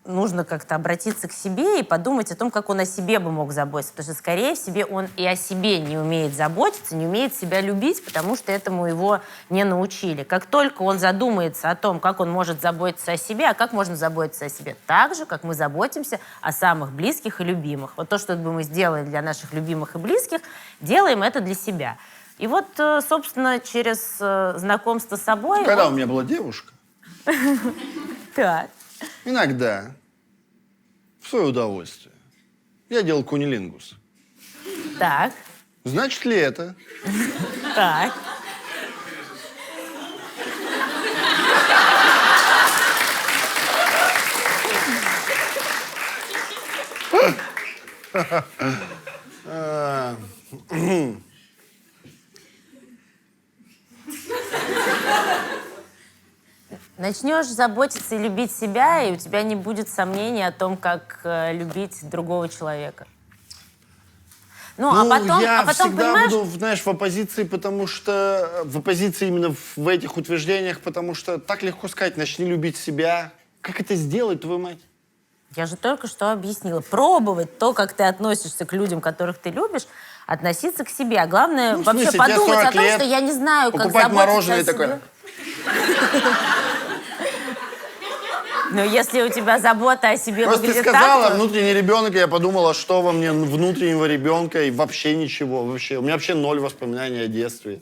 нужно как-то обратиться к себе и подумать о том, как он о себе бы мог заботиться. Потому что, скорее всего, он и о себе не умеет заботиться, не умеет себя любить, потому что этому его не научили. Как только он задумается о том, как он может заботиться о себе, а как можно заботиться о себе? Так же, как мы заботимся о самых близких и любимых. Вот то, что бы мы сделали для наших любимых и близких, делаем это для себя. И вот, собственно, через знакомство с собой... Когда у меня была девушка, Так. иногда, в свое удовольствие, я делал кунилингус. Так. Значит ли это? Так. Начнешь заботиться и любить себя, и у тебя не будет сомнений о том, как любить другого человека. Я всегда понимаешь... буду, знаешь, в оппозиции, потому что... В оппозиции именно в этих утверждениях, потому что так легко сказать, начни любить себя. Как это сделать, твою мать? Я же только что объяснила. Пробовать то, как ты относишься к людям, которых ты любишь, относиться к себе. А главное, Ну, в вообще смысле, тебе подумать 40 о том, лет, что я не знаю, как покупать заботиться мороженое о себе. такое. Но если у тебя забота о себе Просто ты выглядит сказала так, то... внутренний ребенок, и я подумала, что во мне внутреннего ребенка, и вообще ничего. Вообще. У меня вообще 0 воспоминаний о детстве.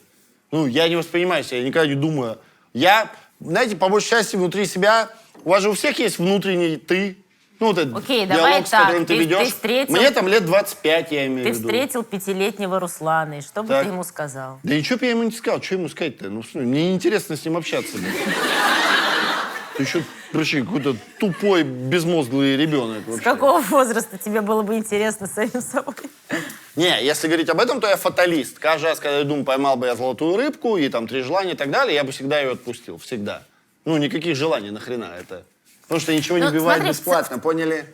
Ну, я не воспринимаю себя, я никогда не думаю. Я, знаете, по большей части внутри себя, у вас же у всех есть внутренний ты. Ну, вот этот Окей, диалог, давай с так, которым ты ты ведешь. встретил- Мне там лет 25, я имею Ты в виду. встретил 5-летнего Руслана, и что бы Так. ты ему сказал? Да ничего бы я ему не сказал. Что ему сказать-то? Ну, мне неинтересно с ним общаться. Да. Ты еще, короче, какой-то тупой, безмозглый ребенок. С вообще. какого возраста тебе было бы интересно самим собой? Не, если говорить об этом, то я фаталист. Каждый раз, когда я думаю, поймал бы я золотую рыбку, и там 3 желания и так далее, я бы всегда ее отпустил. Всегда. Ну, никаких желаний, нахрена это. Потому что ничего не Ну, бывает смотри, бесплатно, поняли?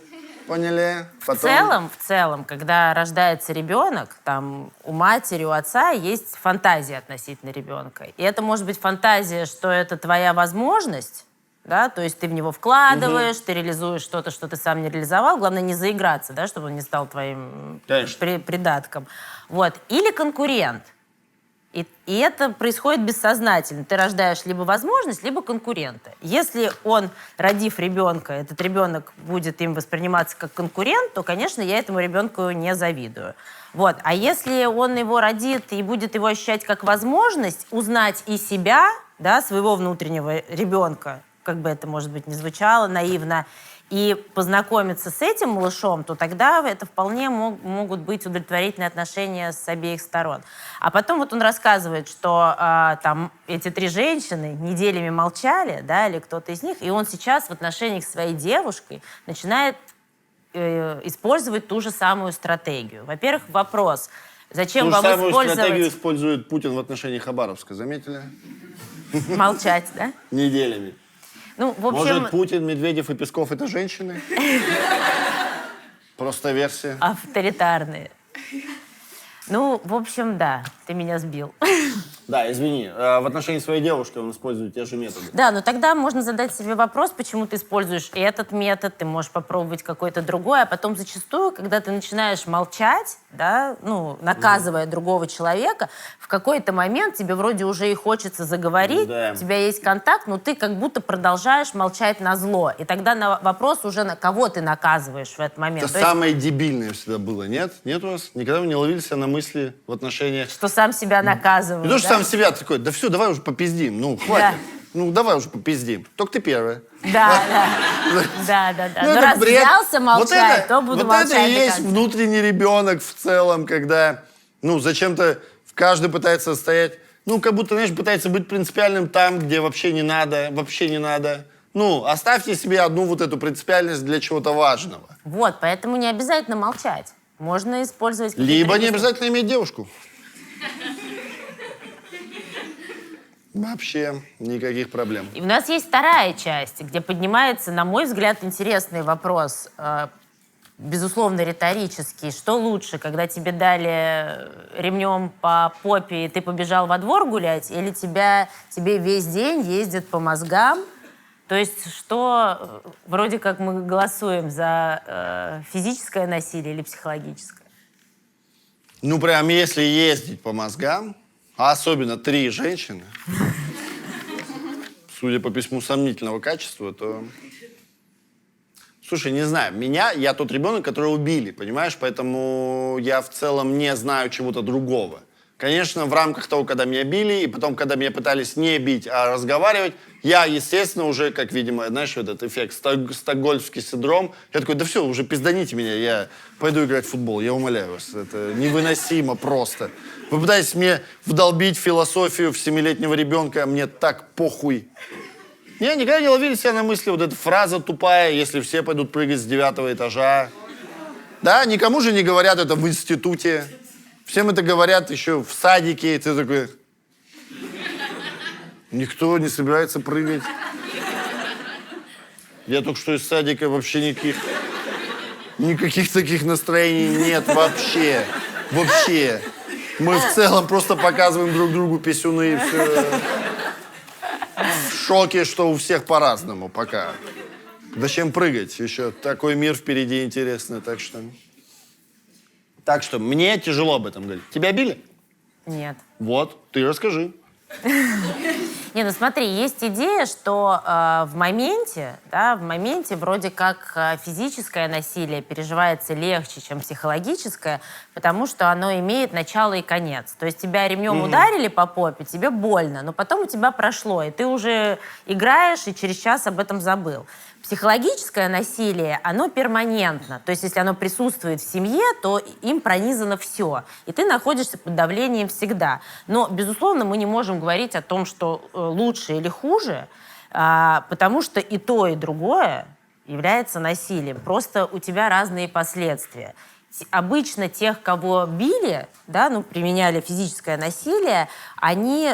Поняли? Потом... В целом, когда рождается ребенок, там у матери, у отца есть фантазия относительно ребенка. И это может быть фантазия, что это твоя возможность, да, то есть ты в него вкладываешь, ты реализуешь что-то, что ты сам не реализовал. Главное не заиграться, да, чтобы он не стал твоим придатком. Вот. Или конкурент. И это происходит бессознательно. Ты рождаешь либо возможность, либо конкурента. Если он, родив ребенка, этот ребенок будет им восприниматься как конкурент, то, конечно, я этому ребенку не завидую. Вот. А если он его родит и будет его ощущать как возможность узнать и себя, да, своего внутреннего ребенка, как бы это, может быть, ни звучало наивно, и познакомиться с этим малышом, то тогда это вполне могут быть удовлетворительные отношения с обеих сторон. А потом вот он рассказывает, что там эти 3 женщины неделями молчали, да, или кто-то из них, и он сейчас в отношениях с своей девушкой начинает использовать ту же самую стратегию. Во-первых, вопрос, зачем Ту же вам самую использовать... стратегию использует Путин в отношении Хабаровска, заметили? Молчать, да? Неделями. Ну, в общем... Может, Путин, Медведев и Песков — это женщины? Просто версия. Авторитарные. Ну, в общем, да, ты меня сбил. Да, извини. В отношении своей девушки он использует те же методы. Да, но тогда можно задать себе вопрос, почему ты используешь этот метод, ты можешь попробовать какой-то другой, а потом зачастую, когда ты начинаешь молчать, да, ну, наказывая другого человека, в какой-то момент тебе вроде уже и хочется заговорить, Да. у тебя есть контакт, но ты как будто продолжаешь молчать назло. И тогда на вопрос уже, на кого ты наказываешь в этот момент. Это То есть, самое дебильное всегда было, нет? Нет у вас? Никогда вы не ловили себя на мысли в отношениях? что сам себя наказываешь. Не то, что да? сам себя такой, да все, давай уже попиздим, ну, хватит. Ну, давай уже попиздим. Только ты первая. Да. Ну, Но это раз бред. взялся молчать, то буду вот молчать это и до есть конца. внутренний ребенок в целом, когда, ну, зачем-то каждый пытается стоять, ну, как будто, знаешь, пытается быть принципиальным там, где вообще не надо, вообще не надо. Ну, оставьте себе одну вот эту принципиальность для чего-то важного. Вот, поэтому не обязательно молчать. Можно использовать... какие-то Либо не другие- обязательно иметь девушку. Вообще никаких проблем. И у нас есть вторая часть, где поднимается, на мой взгляд, интересный вопрос, безусловно, риторический. Что лучше, когда тебе дали ремнем по попе, и ты побежал во двор гулять, или тебе весь день ездят по мозгам? То есть что, вроде как мы голосуем за физическое насилие или психологическое? Ну, прям если ездить по мозгам, а особенно 3 женщины, судя по письму сомнительного качества, то... Слушай, не знаю, я тот ребенок, которого убили, понимаешь? Поэтому я в целом не знаю чего-то другого. Конечно, в рамках того, когда меня били, и потом, когда меня пытались не бить, а разговаривать, я, естественно, уже, как, видимо, знаешь, этот эффект, стокгольмский синдром, я такой, да все, уже пизданите меня, я пойду играть в футбол, я умоляю вас. Это невыносимо просто. Вы пытаетесь мне вдолбить философию в 7-летнего ребенка, а мне так похуй. Я никогда не ловили себя на мысли, вот эта фраза тупая, если все пойдут прыгать с 9-го этажа. Да, никому же не говорят это в институте. Всем это говорят еще в садике, и ты такой... Никто не собирается прыгать. Я только что из садика, вообще никаких таких настроений нет вообще. Вообще. Мы в целом просто показываем друг другу писюны и все. В шоке, что у всех по-разному пока. Зачем прыгать? Еще такой мир впереди интересный, так что... Так что мне тяжело об этом говорить. Тебя били? Нет. Вот, ты расскажи. Не, ну смотри, есть идея, что в моменте вроде как физическое насилие переживается легче, чем психологическое, потому что оно имеет начало и конец. То есть тебя ремнем ударили по попе, тебе больно, но потом у тебя прошло, и ты уже играешь и через час об этом забыл. Психологическое насилие, оно перманентно. То есть если оно присутствует в семье, то им пронизано все. И ты находишься под давлением всегда. Но, безусловно, мы не можем говорить о том, что лучше или хуже, потому что и то, и другое является насилием. Просто у тебя разные последствия. Обычно тех, кого били, применяли физическое насилие, они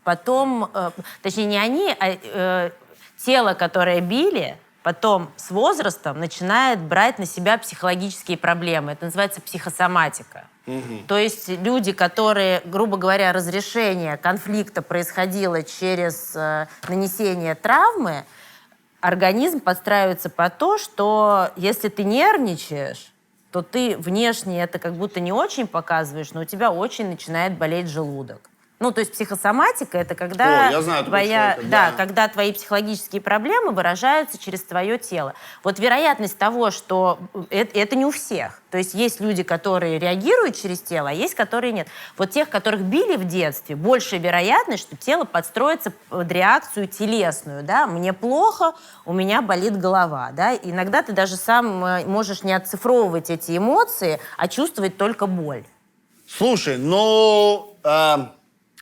потом... Точнее, не они, а... Тело, которое били, потом с возрастом начинает брать на себя психологические проблемы. Это называется психосоматика. То есть люди, которые, грубо говоря, разрешение конфликта происходило через нанесение травмы, организм подстраивается под то, что если ты нервничаешь, то ты внешне это как будто не очень показываешь, но у тебя очень начинает болеть желудок. Ну, то есть психосоматика — это когда, я знаю, когда твои психологические проблемы выражаются через твое тело. Вот вероятность того, что это не у всех. То есть есть люди, которые реагируют через тело, а есть, которые нет. Вот тех, которых били в детстве, большая вероятность, что тело подстроится под реакцию телесную. Да? Мне плохо, у меня болит голова. Да? Иногда ты даже сам можешь не оцифровывать эти эмоции, а чувствовать только боль. Слушай,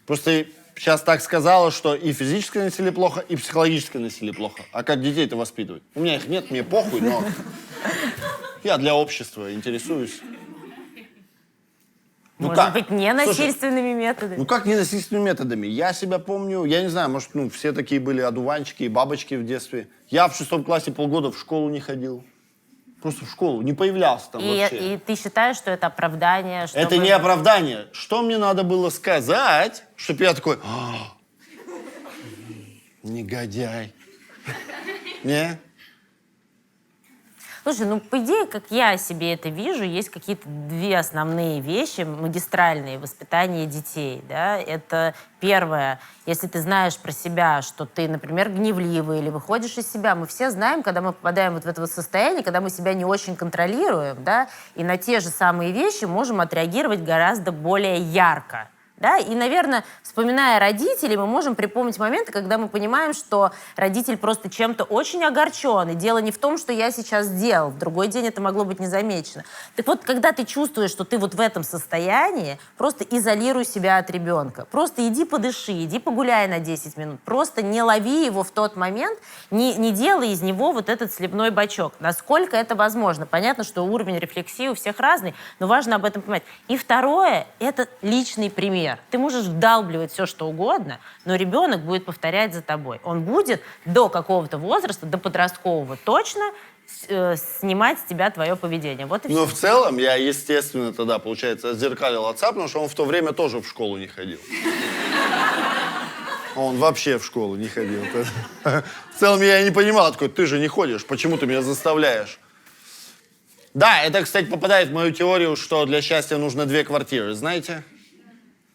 просто сейчас так сказала, что и физическое насилие плохо, и психологическое насилие плохо. А как детей-то воспитывать? У меня их нет, мне похуй, но я для общества интересуюсь. Может быть, ненасильственными методами? Ну как ненасильственными методами? Я себя помню, я не знаю, может, все такие были одуванчики и бабочки в детстве. Я в 6 классе полгода в школу не ходил. Просто в школу, не появлялся там вообще. И ты считаешь, что это оправдание? Чтобы... Это не оправдание. Что мне надо было сказать, чтобы я такой... Негодяй. Не? Слушай, по идее, как я себе это вижу, есть какие-то две основные вещи, магистральные воспитания детей. Да? Это первое, если ты знаешь про себя, что ты, например, гневливый или выходишь из себя. Мы все знаем, когда мы попадаем вот в это состояние, когда мы себя не очень контролируем, да, и на те же самые вещи можем отреагировать гораздо более ярко. Да? И, наверное, вспоминая родителей, мы можем припомнить моменты, когда мы понимаем, что родитель просто чем-то очень огорчен. И дело не в том, что я сейчас сделал. В другой день это могло быть незамечено. Так вот, когда ты чувствуешь, что ты вот в этом состоянии, просто изолируй себя от ребенка. Просто иди подыши, иди погуляй на 10 минут. Просто не лови его в тот момент, не делай из него вот этот сливной бачок. Насколько это возможно. Понятно, что уровень рефлексии у всех разный, но важно об этом понимать. И второе — это личный пример. Ты можешь вдалбливать все, что угодно, но ребенок будет повторять за тобой. Он будет до какого-то возраста, до подросткового точно снимать с тебя твое поведение. Вот и все. Но в целом я, естественно, тогда, получается, отзеркалил отца, потому что он в то время тоже в школу не ходил. Он вообще в школу не ходил. В целом я не понимал, такой, ты же не ходишь, почему ты меня заставляешь? Да, это, кстати, попадает в мою теорию, что для счастья нужно 2 квартиры, знаете?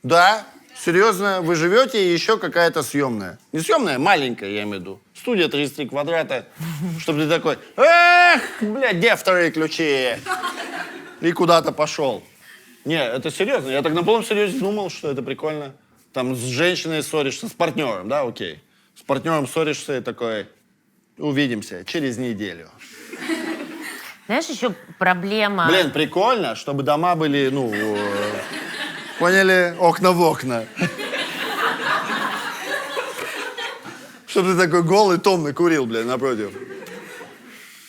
Да, серьезно, вы живете и еще какая-то съемная. Не съемная, маленькая, я имею в виду. Студия 33 квадрата, чтобы ты такой, эх, блядь, где вторые ключи? И куда-то пошел. Не, это серьезно, я так на полном серьезе думал, что это прикольно. Там с женщиной ссоришься, с партнером, да, окей. С партнером ссоришься и такой, увидимся через неделю. Знаешь, еще проблема... Блин, прикольно, чтобы дома были, поняли? Окна в окна. Чтобы ты такой голый, томный курил, блядь, напротив.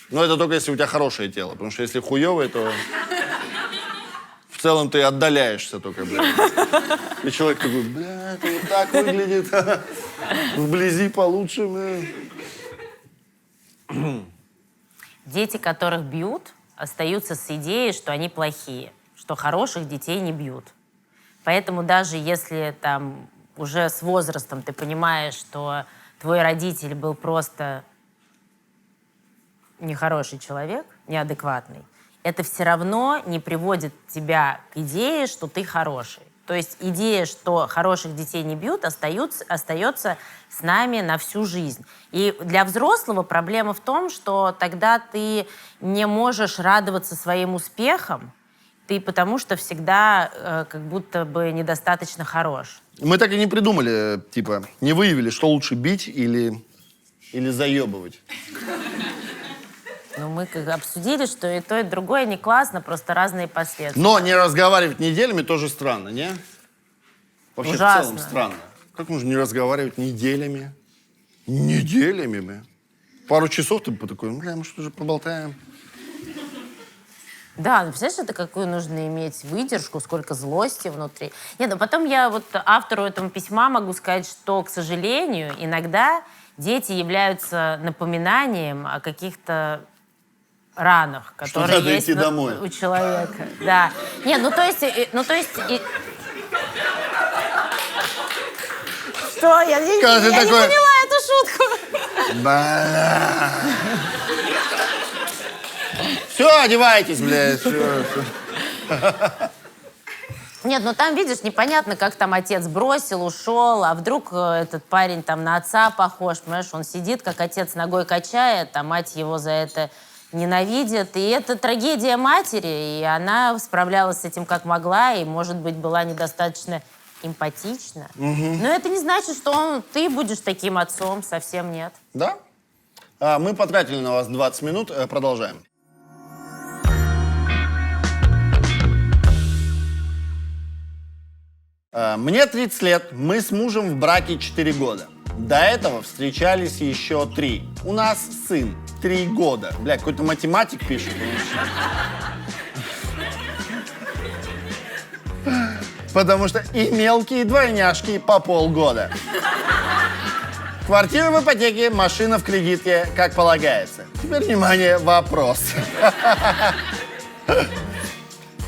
Но это только если у тебя хорошее тело. Потому что если хуёвое, то... В целом ты отдаляешься только, блядь. И человек такой, блядь, вот так выглядит. Вблизи получше, блядь. Дети, которых бьют, остаются с идеей, что они плохие. Что хороших детей не бьют. Поэтому даже если там уже с возрастом ты понимаешь, что твой родитель был просто нехороший человек, неадекватный, это все равно не приводит тебя к идее, что ты хороший. То есть идея, что хороших детей не бьют, остается с нами на всю жизнь. И для взрослого проблема в том, что тогда ты не можешь радоваться своим успехам, ты потому что всегда как будто бы недостаточно хорош. Мы так и не придумали, типа, не выявили, что лучше бить или заебывать. Ну, мы как обсудили, что и то, и другое не классно, просто разные последствия. Но не разговаривать неделями тоже странно, не? Вообще Ужасно. в целом странно. Как можно не разговаривать неделями? Неделями, бля. Пару часов ты бы такой, бля, мы что же поболтаем? Да, ну, представляешь, это какую нужно иметь выдержку, сколько злости внутри. Нет, ну потом я вот автору этого письма могу сказать, что, к сожалению, иногда дети являются напоминанием о каких-то ранах, которые надо есть идти домой. у человека. Да. Нет, ну то есть... Что? Я не поняла эту шутку. Бля. Все, одевайтесь, блядь. Все. Нет, ну там, видишь, непонятно, как там отец бросил, ушел, а вдруг этот парень там на отца похож, понимаешь, он сидит, как отец ногой качает, а мать его за это ненавидит. И это трагедия матери, и она справлялась с этим как могла, и, может быть, была недостаточно эмпатична. Но это не значит, что ты будешь таким отцом, совсем нет. Да? Мы потратили на вас 20 минут, продолжаем. Мне 30 лет, мы с мужем в браке 4 года. До этого встречались еще 3. У нас сын 3 года. Бля, какой-то математик пишет. Потому что и мелкие двойняшки по полгода. Квартира в ипотеке, машина в кредитке, как полагается. Теперь, внимание, вопрос.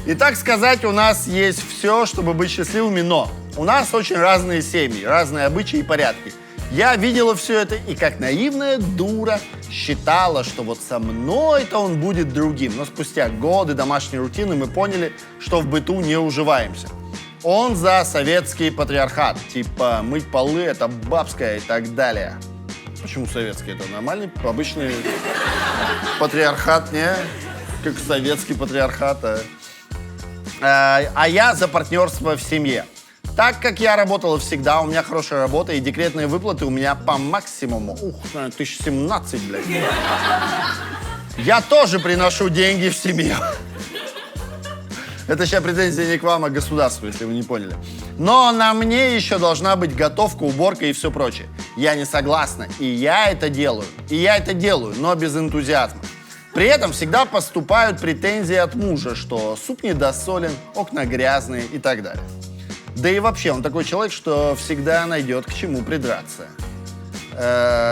И так сказать, у нас есть все, чтобы быть счастливыми, но у нас очень разные семьи, разные обычаи и порядки. Я видела все это и как наивная дура считала, что вот со мной-то он будет другим. Но спустя годы домашней рутины мы поняли, что в быту не уживаемся. Он за советский патриархат, типа мыть полы – это бабское и так далее. Почему советский? Это нормальный, обычный патриархат, не? Как советский патриархат, а я за партнерство в семье. Так как я работала всегда, у меня хорошая работа, и декретные выплаты у меня по максимуму. 1017, блядь. Я тоже приношу деньги в семью. Это сейчас претензия не к вам, а к государству, если вы не поняли. Но на мне еще должна быть готовка, уборка и все прочее. Я не согласна, и я это делаю. Но без энтузиазма. При этом всегда поступают претензии от мужа, что суп недосолен, окна грязные и так далее. Да и вообще, он такой человек, что всегда найдет к чему придраться.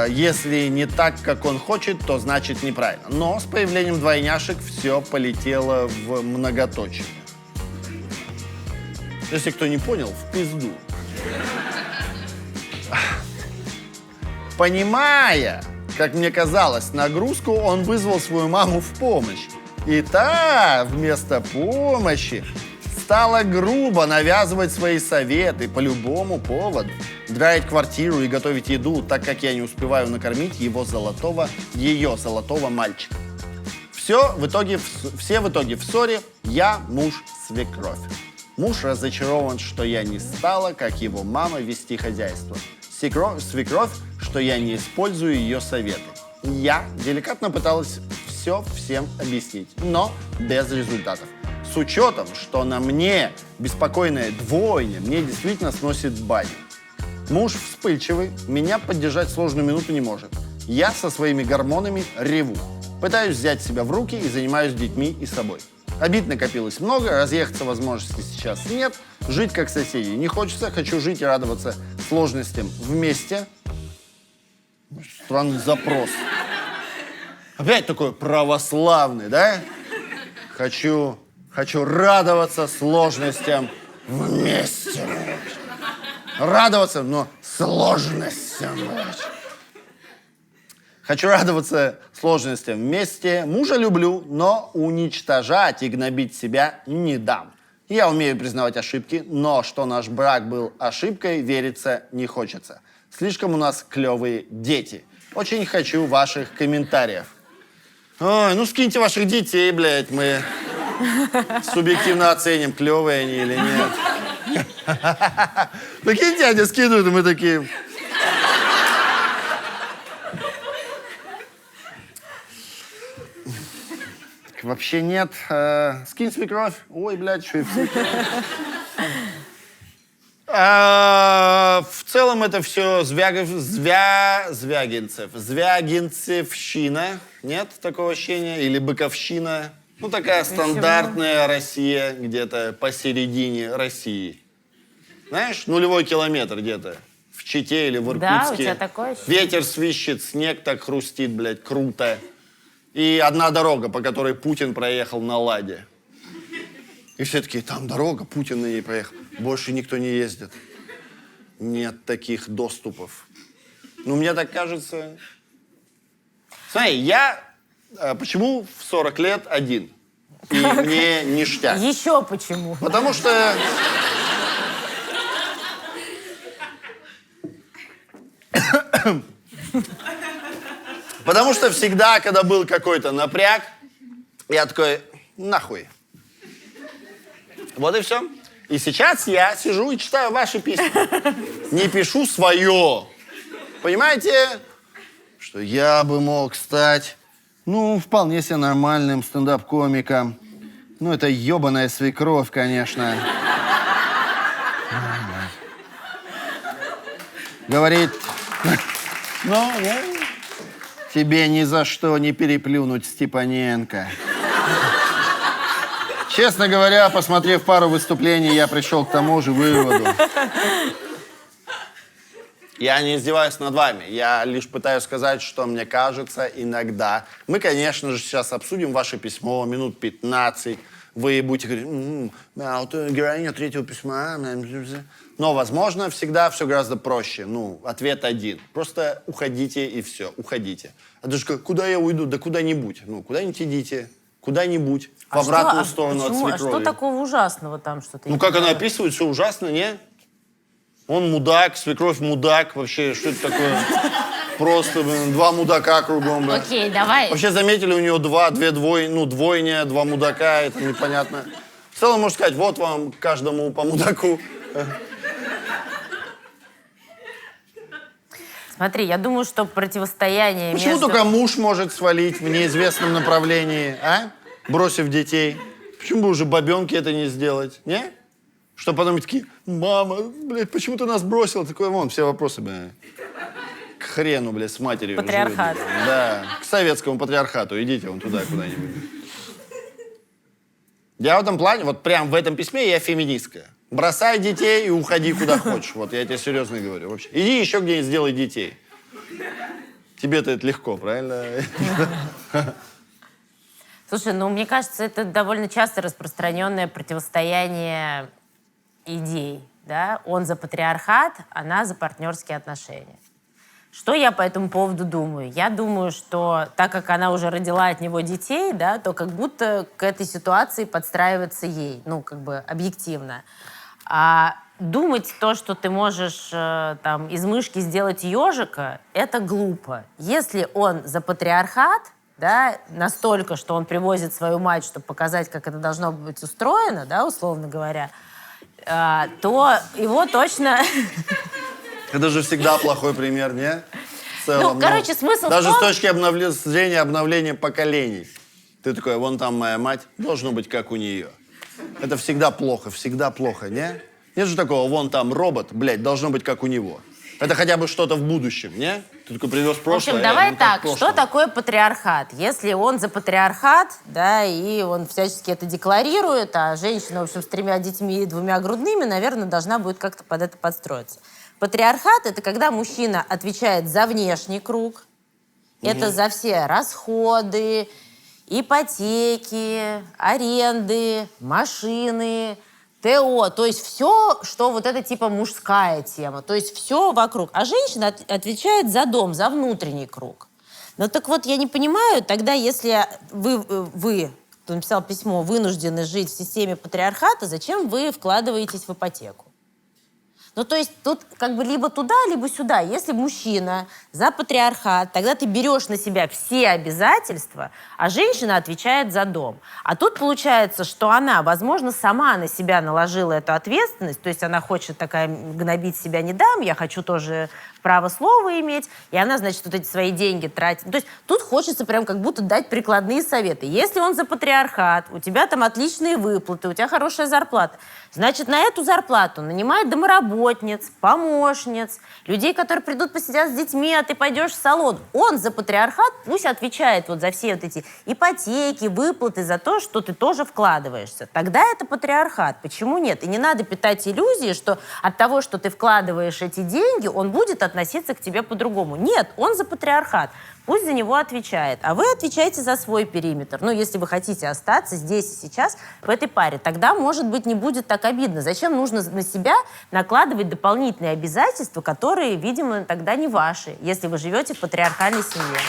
Если не так, как он хочет, то значит неправильно. Но с появлением двойняшек все полетело в многоточие. Если кто не понял, в пизду. Понимая, как мне казалось, нагрузку, он вызвал свою маму в помощь. И та вместо помощи стала грубо навязывать свои советы по любому поводу. Драить квартиру и готовить еду, так как я не успеваю накормить ее золотого мальчика. Все в итоге в ссоре, я, муж, свекровь. Муж разочарован, что я не стала, как его мама, вести хозяйство. Свекровь, что я не использую ее советы. Я деликатно пыталась все всем объяснить, но без результатов. С учетом, что на мне беспокойная двойня мне действительно сносит баню. Муж вспыльчивый, меня поддержать в сложную минуту не может. Я со своими гормонами реву. Пытаюсь взять себя в руки и занимаюсь детьми и собой. Обид накопилось много, разъехаться возможности сейчас нет. Жить как соседи не хочется, хочу жить и радоваться сложностям вместе. Странный запрос. Опять такой православный, да? Хочу радоваться сложностям вместе. Радоваться, но сложностям. Хочу радоваться сложностям вместе. Мужа люблю, но уничтожать и гнобить себя не дам. Я умею признавать ошибки, но что наш брак был ошибкой, вериться не хочется. Слишком у нас клевые дети. Очень хочу ваших комментариев. Ой, ну скиньте ваших детей, блядь, мы субъективно оценим, клевые они или нет. Прикиньте, они скидывают, и мы такие... Вообще нет. Скинь свекровь. Ой, блядь, что и свекровь. В целом это все звягинцевщина. Нет такого ощущения? Или быковщина? Ну, такая стандартная Россия, где-то посередине России. Знаешь, нулевой километр где-то. В Чите или в Иркутске. Да, у тебя такое ощущение? Ветер свищет, снег так хрустит, блядь, круто. И одна дорога, по которой Путин проехал на «Ладе». И все такие, там дорога, Путин на ней проехал. Больше никто не ездит. Нет таких доступов. Ну, мне так кажется. Смотри, я почему в 40 лет один? И мне ништяк. Еще почему? Потому что... Потому что всегда, когда был какой-то напряг, я такой, нахуй. Вот и все. И сейчас я сижу и читаю ваши письма. Не пишу свое. Понимаете, что я бы мог стать, ну, вполне себе нормальным стендап-комиком. Ну, это ебаная свекровь, конечно. Говорит, ну, тебе ни за что не переплюнуть Степаненко. Честно говоря, посмотрев пару выступлений, я пришел к тому же выводу. Я не издеваюсь над вами, я лишь пытаюсь сказать, что мне кажется иногда. Мы, конечно же, сейчас обсудим ваше письмо минут 15. Вы будете говорить, вот героиня третьего письма. Но, возможно, всегда все гораздо проще. Ну, ответ один. Просто уходите и все, уходите. А ты же куда я уйду? Да куда-нибудь. Ну, куда-нибудь идите. Куда-нибудь. В обратную сторону от свекрови. А что такого ужасного там что-то? Ну, как она описывает, все ужасно, не? Он мудак, свекровь мудак. Вообще, что это такое? Просто, блин, два мудака кругом, блин. Окей, давай. Вообще, заметили, у него двойня, два мудака, это непонятно. В целом, можно сказать, вот вам каждому по мудаку. Смотри, я думаю, что противостояние Почему между... только муж может свалить в неизвестном направлении, а? Бросив детей. Почему бы уже бабенке это не сделать, не? Что потом такие, мама, блядь, почему ты нас бросила? Такой, вон, все вопросы, блядь. К хрену, блядь, с матерью. Патриархат. Живет, да, к советскому патриархату. Идите вон туда куда-нибудь. Я в этом плане, вот прям в этом письме я феминистка. Бросай детей и уходи куда хочешь. Вот я тебе серьезно говорю. Вообще. Иди еще где-нибудь сделай детей. Тебе-то это легко, правильно? Слушай, ну, мне кажется, это довольно часто распространенное противостояние идей, да? Он за патриархат, она за партнерские отношения. Что я по этому поводу думаю? Я думаю, что так как она уже родила от него детей, да, то как будто к этой ситуации подстраиваться ей, ну, как бы объективно. А думать то, что ты можешь там из мышки сделать ежика, это глупо. Если он за патриархат, да, настолько, что он привозит свою мать, чтобы показать, как это должно быть устроено, да, условно говоря, то его точно... Это же всегда плохой пример, не? В целом, ну, короче, смысл даже в том... с точки зрения обновления поколений. Ты такой, вон там моя мать, должно быть как у нее. Это всегда плохо, не? Нет же такого, вон там робот, блядь, должно быть как у него. Это хотя бы что-то в будущем, не? Ты такой привез прошлое. В общем, давай так, что такое патриархат? Если он за патриархат, да, и он всячески это декларирует, а женщина, в общем, с 3 детьми и 2 грудными, наверное, должна будет как-то под это подстроиться. Патриархат – это когда мужчина отвечает за внешний круг, это за все расходы, ипотеки, аренды, машины, ТО, то есть все, что вот это типа мужская тема, то есть все вокруг. А женщина отвечает за дом, за внутренний круг. Ну так вот, я не понимаю, тогда если вы, кто написал письмо, вынуждены жить в системе патриархата, зачем вы вкладываетесь в ипотеку? Ну, то есть тут как бы либо туда, либо сюда. Если мужчина за патриархат, тогда ты берешь на себя все обязательства, а женщина отвечает за дом. А тут получается, что она, возможно, сама на себя наложила эту ответственность, то есть она хочет такая, гнобить себя не дам, я хочу тоже право слова иметь, и она, значит, вот эти свои деньги тратит. То есть тут хочется прям как будто дать прикладные советы. Если он за патриархат, у тебя там отличные выплаты, у тебя хорошая зарплата, значит, на эту зарплату нанимает домоработниц, помощниц, людей, которые придут посидят с детьми, а ты пойдешь в салон. Он за патриархат пусть отвечает вот за все вот эти ипотеки, выплаты, за то, что ты тоже вкладываешься. Тогда это патриархат. Почему нет? И не надо питать иллюзии, что от того, что ты вкладываешь эти деньги, он будет относиться к тебе по-другому. Нет, он за патриархат. Пусть за него отвечает. А вы отвечаете за свой периметр. Ну, если вы хотите остаться здесь и сейчас в этой паре, тогда, может быть, не будет так обидно. Зачем нужно на себя накладывать дополнительные обязательства, которые, видимо, тогда не ваши, если вы живете в патриархальной семье?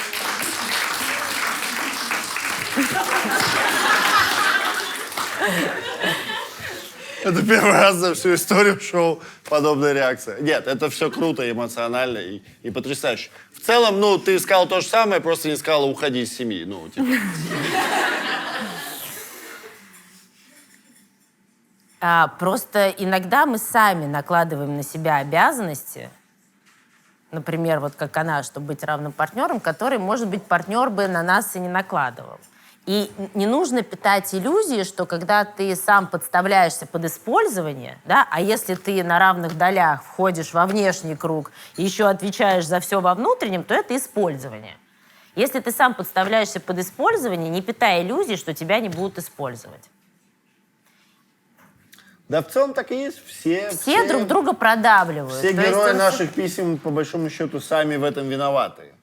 Это первый раз за всю историю шоу подобная реакция. Нет, это все круто, эмоционально и потрясающе. В целом, ну, ты сказал то же самое, просто не сказала уходи из семьи. Ну, типа. Просто иногда мы сами накладываем на себя обязанности, например, вот как она, чтобы быть равным партнером, который, может быть, партнер бы на нас и не накладывал. И не нужно питать иллюзии, что когда ты сам подставляешься под использование, да, а если ты на равных долях входишь во внешний круг и еще отвечаешь за все во внутреннем, то это использование. Если ты сам подставляешься под использование, не питай иллюзий, что тебя не будут использовать. Да, в целом так и есть. Все друг друга продавливают. Все герои наших писем, по большому счету, сами в этом виноваты.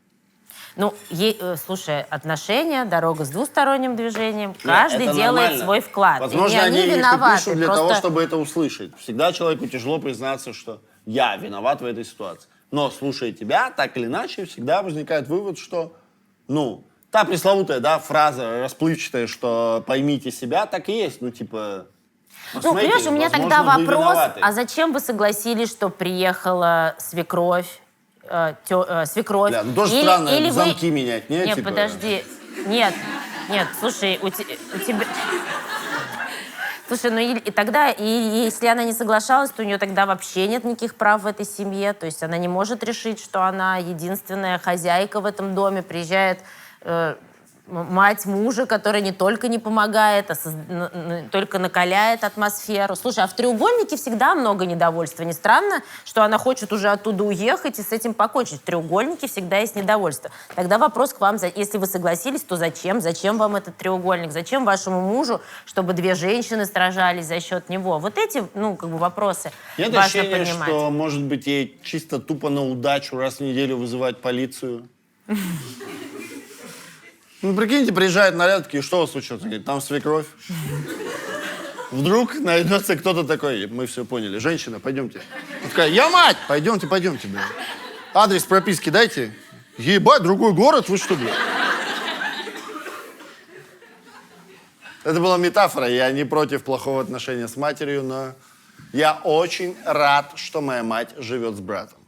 Ну, слушай, отношения, дорога с двусторонним движением, каждый делает нормально. Свой вклад. Возможно, и они их виноваты, пишут для просто... того, чтобы это услышать. Всегда человеку тяжело признаться, что я виноват в этой ситуации. Но, слушая тебя, так или иначе, всегда возникает вывод, что, ну, та пресловутая, да, фраза расплывчатая, что поймите себя, так и есть. Ну, типа... Ну, понимаешь, у меня возможно, тогда вы вопрос, виноваты. а зачем вы согласились, что приехала свекровь? Свекровь. Бля, ну тоже странно, замки менять, нет? Нет, типа... подожди. Нет, слушай, у тебя... Слушай, ну и тогда, если она не соглашалась, то у нее тогда вообще нет никаких прав в этой семье. То есть она не может решить, что она единственная хозяйка в этом доме. Приезжает мать мужа, которая не только не помогает, а только накаляет атмосферу. Слушай, а в треугольнике всегда много недовольства. Не странно, что она хочет уже оттуда уехать и с этим покончить. В треугольнике всегда есть недовольство. Тогда вопрос к вам, если вы согласились, то зачем? Зачем вам этот треугольник? Зачем вашему мужу, чтобы две женщины сражались за счет него? Вот эти, ну, как бы вопросы Нет важно ощущения, понимать. что, может быть, ей чисто тупо на удачу раз в неделю вызывать полицию? Ну, прикиньте, приезжает наряд, такие, что у вас случилось? Говорит, там свекровь. Вдруг найдется кто-то такой, мы все поняли, женщина, пойдемте. Она такая, я мать! Пойдемте, блин. Адрес прописки дайте. Ебать, другой город, вы что, блин? Это была метафора, я не против плохого отношения с матерью, но я очень рад, что моя мать живет с братом.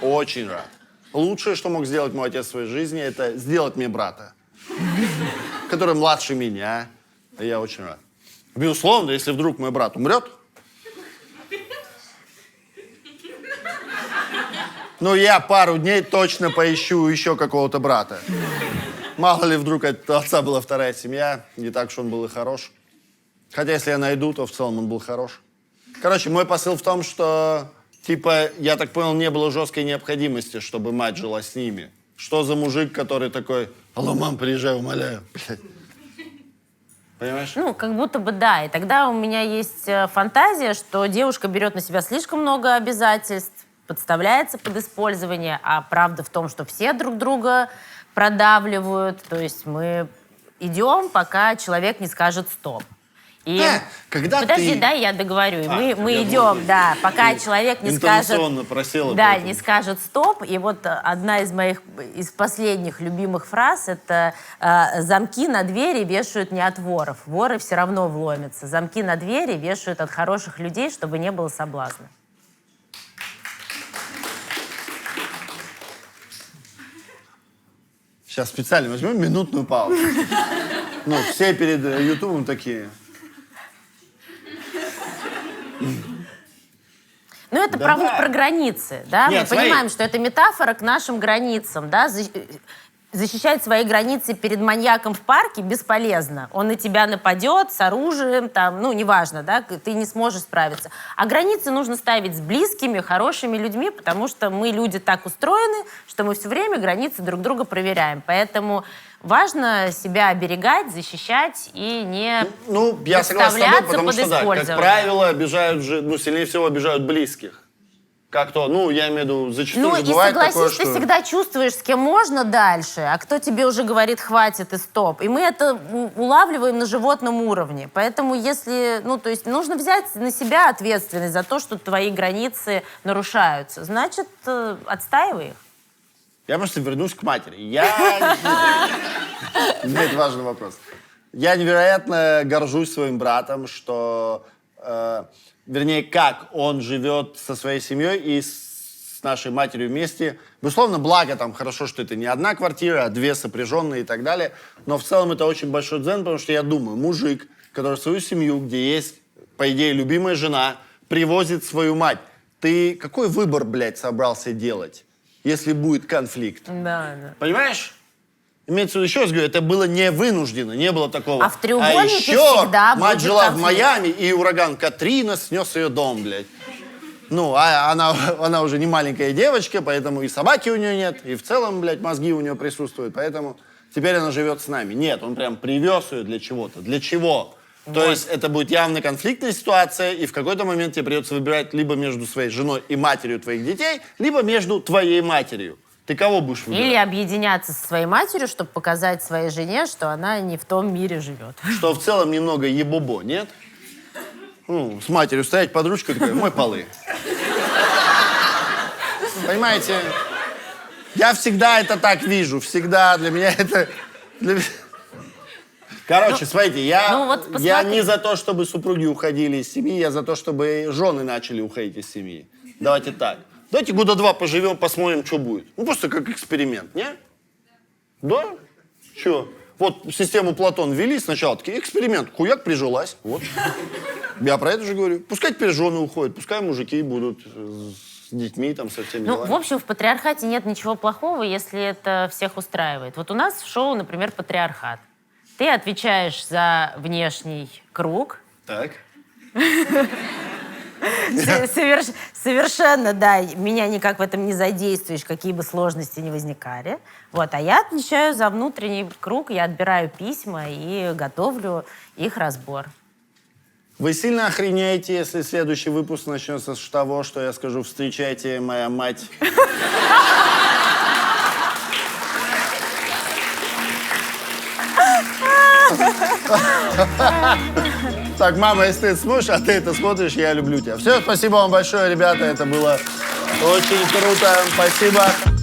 Очень рад. Лучшее, что мог сделать мой отец в своей жизни, это сделать мне брата, который младше меня. И я очень рад. Безусловно, если вдруг мой брат умрет, ну, я пару дней точно поищу еще какого-то брата. Мало ли, вдруг от отца была вторая семья, не так уж он был и хорош. Хотя, если я найду, то в целом он был хорош. Короче, мой посыл в том, что... Типа, я так понял, не было жесткой необходимости, чтобы мать жила с ними. Что за мужик, который такой, алло, мам, приезжай, умоляю. Блядь. Понимаешь? Ну, как будто бы да. И тогда у меня есть фантазия, что девушка берет на себя слишком много обязательств, подставляется под использование, а правда в том, что все друг друга продавливают. То есть мы идем, пока человек не скажет «стоп». И когда подожди, ты... дай я договорю. И мы я идем, думал, да, пока человек не скажет... интонационно просела. Да, поэтому. не скажет стоп. И вот одна из моих из последних любимых фраз — это замки на двери вешают не от воров. Воры все равно вломятся. Замки на двери вешают от хороших людей, чтобы не было соблазна. Сейчас специально возьмем минутную паузу. Ну, все перед Ютубом такие. Ну, это Давай. про границы, да? Нет, Мы смотри. понимаем, что это метафора к нашим границам, да? Защищать свои границы перед маньяком в парке бесполезно. Он на тебя нападет с оружием, там, ну, неважно, да, ты не сможешь справиться. А границы нужно ставить с близкими, хорошими людьми, потому что мы, люди, так устроены, что мы все время границы друг друга проверяем. Поэтому важно себя оберегать, защищать и не Ну, я согласен с тобой, подставляться потому под что, да, как использование. правило, обижают же, ну, сильнее всего обижают близких. Как то, ну, я имею в виду, зачастую Ну же и бывает согласись, такое, ты что... всегда чувствуешь, с кем можно дальше, а кто тебе уже говорит «хватит» и «стоп». И мы это улавливаем на животном уровне. Поэтому если, ну, то есть нужно взять на себя ответственность за то, что твои границы нарушаются. Значит, отстаивай их. Я просто вернусь к матери. Это важный вопрос. Я невероятно горжусь своим братом, что... Вернее, как он живет со своей семьей и с нашей матерью вместе. Безусловно, благо там хорошо, что это не одна квартира, а две сопряженные и так далее. Но в целом это очень большой дзен, потому что я думаю, мужик, который в свою семью, где есть, по идее, любимая жена, привозит свою мать. Ты какой выбор, блядь, собрался делать, если будет конфликт? Да, да. Понимаешь? Имеется в виду, еще раз говорю, это было не вынуждено, не было такого. А в треугольнике еще всегда мать будет жила в конфликт. Майами, и ураган Катрина снес ее дом, блядь. Ну, а она уже не маленькая девочка, поэтому и собаки у нее нет, и в целом, блядь, мозги у нее присутствуют, поэтому теперь она живет с нами. Нет, он прям привез ее для чего-то. Для чего? То есть это будет явно конфликтная ситуация, и в какой-то момент тебе придется выбирать либо между своей женой и матерью твоих детей, либо между твоей матерью. Ты кого будешь выбирать? Или объединяться со своей матерью, чтобы показать своей жене, что она не в том мире живет. Что в целом немного ебобо, нет? Ну, с матерью стоять под ручкой, такой, мой полы. Понимаете? Я всегда это так вижу, всегда для меня это... Короче, смотрите, я не за то, чтобы супруги уходили из семьи, я за то, чтобы жены начали уходить из семьи. Давайте так. Давайте года 2 поживем, посмотрим, что будет. Ну, просто как эксперимент, не? Да? Че? Вот систему Платон ввели сначала, такие, эксперимент, хуяк прижилась, вот. Я про это же говорю. Пускай теперь жены уходят, пускай мужики будут с детьми, там, со всеми Ну, делами. в общем, в патриархате нет ничего плохого, если это всех устраивает. Вот у нас в шоу, например, «Патриархат». Ты отвечаешь за внешний круг. Так. Совершенно, да, меня никак в этом не задействуешь, какие бы сложности ни возникали. Вот, а я отвечаю за внутренний круг, я отбираю письма и готовлю их разбор. Вы сильно охренеете, если следующий выпуск начнется с того, что я скажу «Встречайте, моя мать». Так, мама, если ты это смотришь, а ты это смотришь, я люблю тебя. Все, спасибо вам большое, ребята, это было очень круто. Спасибо.